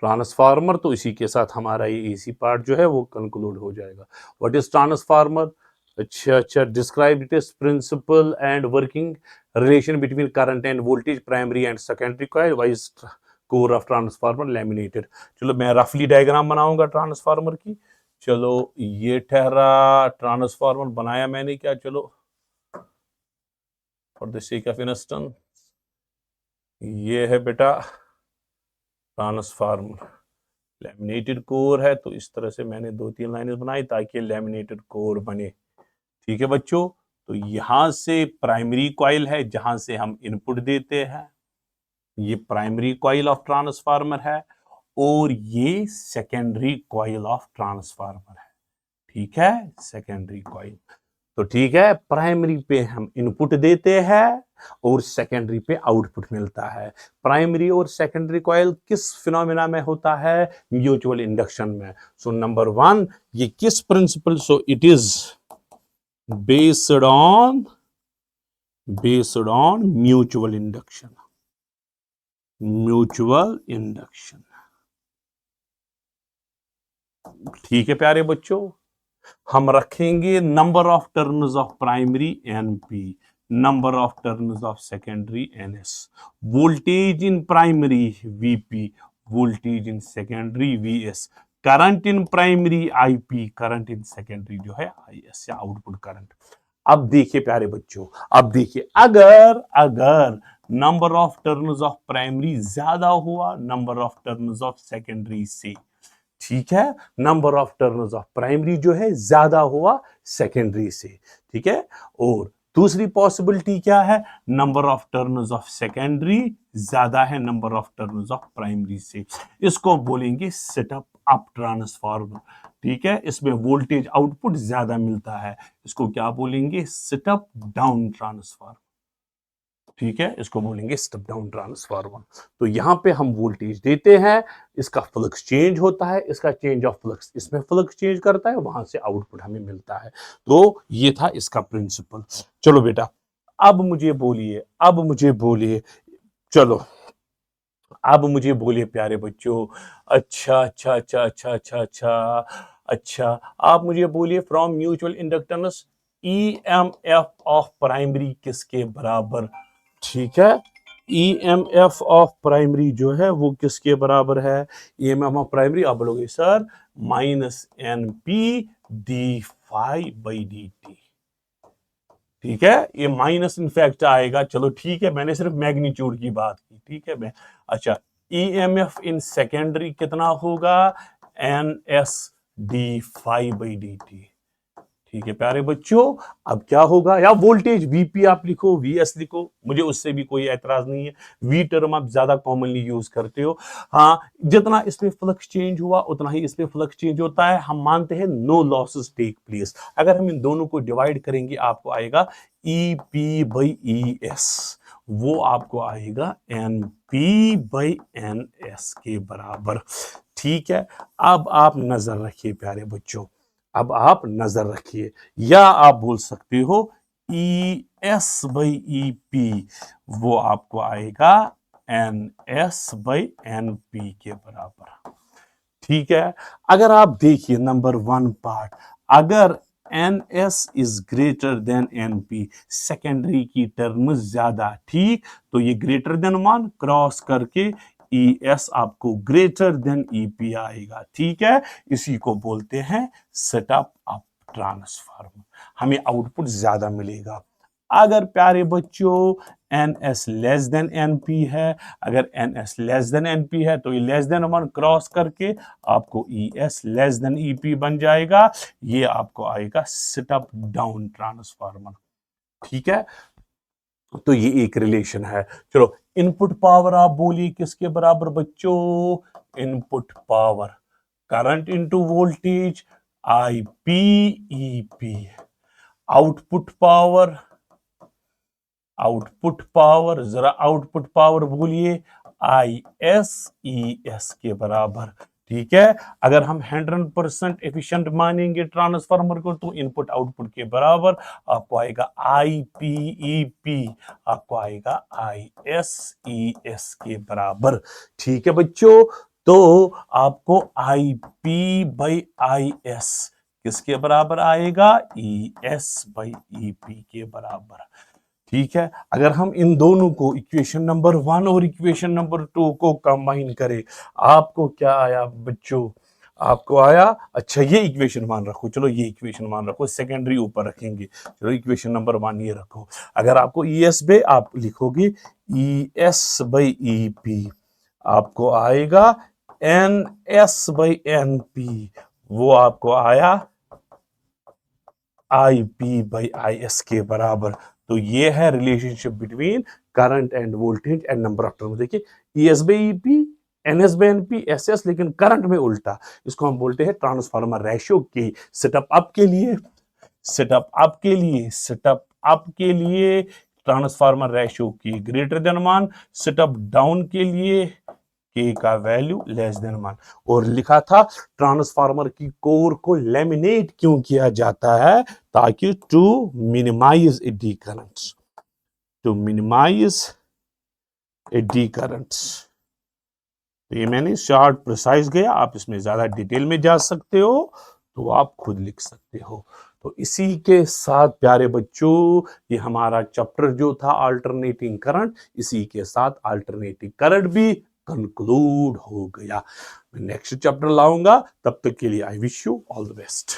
ट्रांसफार्मर। तो इसी के साथ हमारा ये एसी पार्ट जो है वो कंक्लूड हो जाएगा। What is transformer? अच्छा, describe it is principle and working relation between current and voltage, primary and secondary coil, why's core of transformer laminated. चलो मैं रफली डायग्राम बनाऊंगा ट्रांसफार्मर की। चलो ये ठहरा ट्रांसफार्मर बनाया मैंने क्या, चलो for the sake of instance ये है बेटा ट्रांसफार्मर, लैमिनेटेड कोर है। तो इस तरह से मैंने 2-3 लाइनें बनाई ताकि लैमिनेटेड कोर बने। ठीक है बच्चों, तो यहां से प्राइमरी कॉइल है जहां से हम इनपुट देते हैं, ये प्राइमरी कॉइल ऑफ ट्रांसफार्मर है, और ये सेकेंडरी कॉइल ऑफ ट्रांसफार्मर है। ठीक है, सेकेंडरी कॉइल। तो ठीक है, प्राइमरी पे हम इनपुट देते हैं और सेकेंडरी पे आउटपुट मिलता है। प्राइमरी और सेकेंडरी कॉइल किस फिनोमेना में होता है? म्यूचुअल इंडक्शन में। सो नंबर 1, ये किस principle? So it is based on mutual induction, mutual induction. ठीक है प्यारे बच्चों, हम रखेंगे number of turns of primary NP, number of turns of secondary NS, voltage in primary VP, voltage in secondary VS, current in primary IP, current in secondary जो है IS या आउटपुट करंट। अब देखिए प्यारे बच्चों, अब देखिए, अगर number of turns of primary ज्यादा हुआ number of turns of secondary से, ठीक है, number of turns of primary जो है ज्यादा हुआ सेकेंडरी से, ठीक है। और दूसरी पॉसिबिलिटी क्या है? Number of turns of secondary ज्यादा है number of turns of primary से, इसको बोलेंगे सेटअप अप ट्रांसफार्मर। ठीक है, इसमें वोल्टेज आउटपुट ज्यादा मिलता है, इसको क्या बोलेंगे? Setup down transformer. ठीक है, इसको बोलेंगे स्टेप डाउन ट्रांसफार्मर। तो यहां पे हम वोल्टेज देते हैं, इसका फ्लक्स चेंज होता है, इसका चेंज ऑफ फ्लक्स इसमें फ्लक्स चेंज करता है, वहां से आउटपुट हमें मिलता है। तो ये था इसका प्रिंसिपल। चलो बेटा, अब मुझे बोलिए, चलो अब मुझे बोलिए प्यारे बच्चों। अच्छा, आप मुझे बोलिए from mutual inductance EMF of primary किसके बराबर? ठीक है, EMF ऑफ प्राइमरी जो है वो किसके बराबर है? EMF ऑफ प्राइमरी आप बोलोगे सर -NP dφ/dt। ठीक है, ये माइनस इनफैक्ट आएगा। चलो ठीक है, मैंने सिर्फ मैग्नीट्यूड की बात की। ठीक है, मैं अच्छा, EMF इन सेकेंडरी कितना होगा? NS dφ/dt। ठीक है प्यारे बच्चों, अब क्या होगा? या वोल्टेज VP आप लिखो, VS लिखो, मुझे उससे भी कोई एतराज नहीं है। V टर्म आप ज्यादा कॉमनली यूज करते हो। हाँ, जितना इसमें फ्लक्स चेंज हुआ उतना ही इसमें फ्लक्स चेंज होता है। हम मानते हैं नो लॉसेस टेक प्लेस। अगर हम इन दोनों को डिवाइड करेंगे आपको आएगा EP/ES, वो आपको आएगा NP/NS के बराबर। ठीक है, अब आप नजर रखिए प्यारे बच्चों, अब आप नजर रखिए, या आप बोल सकते हो E S by E P, वो आपको आएगा N S by N P के बराबर। ठीक है, अगर आप देखिए नंबर 1 पार्ट, अगर N S is greater than N P, secondary की टर्म ज्यादा, ठीक, तो ये ग्रेटर देन मान क्रॉस करके ई एस आपको ग्रेटर देन ई पी आएगा। ठीक है, इसी को बोलते हैं सेटअप अप ट्रांसफार्मर, हमें आउटपुट ज्यादा मिलेगा। अगर प्यारे बच्चों N S less than N P है, अगर N S less than N P है तो ये लेस देन वन क्रॉस करके आपको E S less than E P बन जाएगा, ये आपको आएगा सेटअप डाउन ट्रांसफार्मर। ठीक है, तो ये एक रिलेशन है। चलो इनपुट पावर आप बोलिए किसके बराबर बच्चों, input power current into voltage I P E P, output power, output power, जरा आउटपुट पावर बोलिए आई एस ई एस के बराबर। ठीक है, अगर हम 100% एफिशिएंट मानेंगे ट्रांसफार्मर को तो इनपुट आउटपुट के बराबर आपको आएगा आई पी ई पी, आपको आएगा आई एस ई एस के बराबर। ठीक है बच्चों, तो आपको आई पी बाई आई एस किसके बराबर आएगा, ई एस बाई ई पी के बराबर। ठीक है, अगर हम इन दोनों को इक्वेशन नंबर 1 और इक्वेशन नंबर 2 को कंबाइन करें, आपको क्या आया बच्चों, आपको आया, अच्छा ये इक्वेशन मान रखो, चलो ये इक्वेशन मान रखो, सेकेंडरी ऊपर रखेंगे, चलो इक्वेशन नंबर 1 ये रखो। अगर आपको ई एस बे आप लिखोगे E S by E P, आपको आएगा N S by N P, वो आपको आया I P by I S के बराबर। तो ये है relationship between current and voltage and number of term. देखिए E S by E P, N S by N P, S S, लेकिन करंट में उल्टा, इसको हम बोलते हैं ट्रांसफार्मर रेशियो के सेटअप अप के लिए, सेटअप अप के लिए, सेटअप अप के लिए ट्रांसफार्मर रेशियो की ग्रेटर देन मान, सेटअप डाउन के लिए के का वैल्यू लेस देन 1। और लिखा था ट्रांसफार्मर की कोर को लेमिनेट क्यों किया जाता है, ताकि to minimize eddy currents, to minimize eddy currents. तो ये मैंने शॉर्ट प्रिसाइज गया, आप इसमें ज्यादा डिटेल में जा सकते हो तो आप खुद लिख सकते हो। तो इसी के साथ प्यारे बच्चों ये हमारा चैप्टर जो था अल्टरनेटिंग करंट, इसी के साथ अल्टरनेटिंग करंट भी कंक्लूड हो गया। मैं नेक्स्ट चैप्टर लाऊंगा, तब तक के लिए I wish you all the best.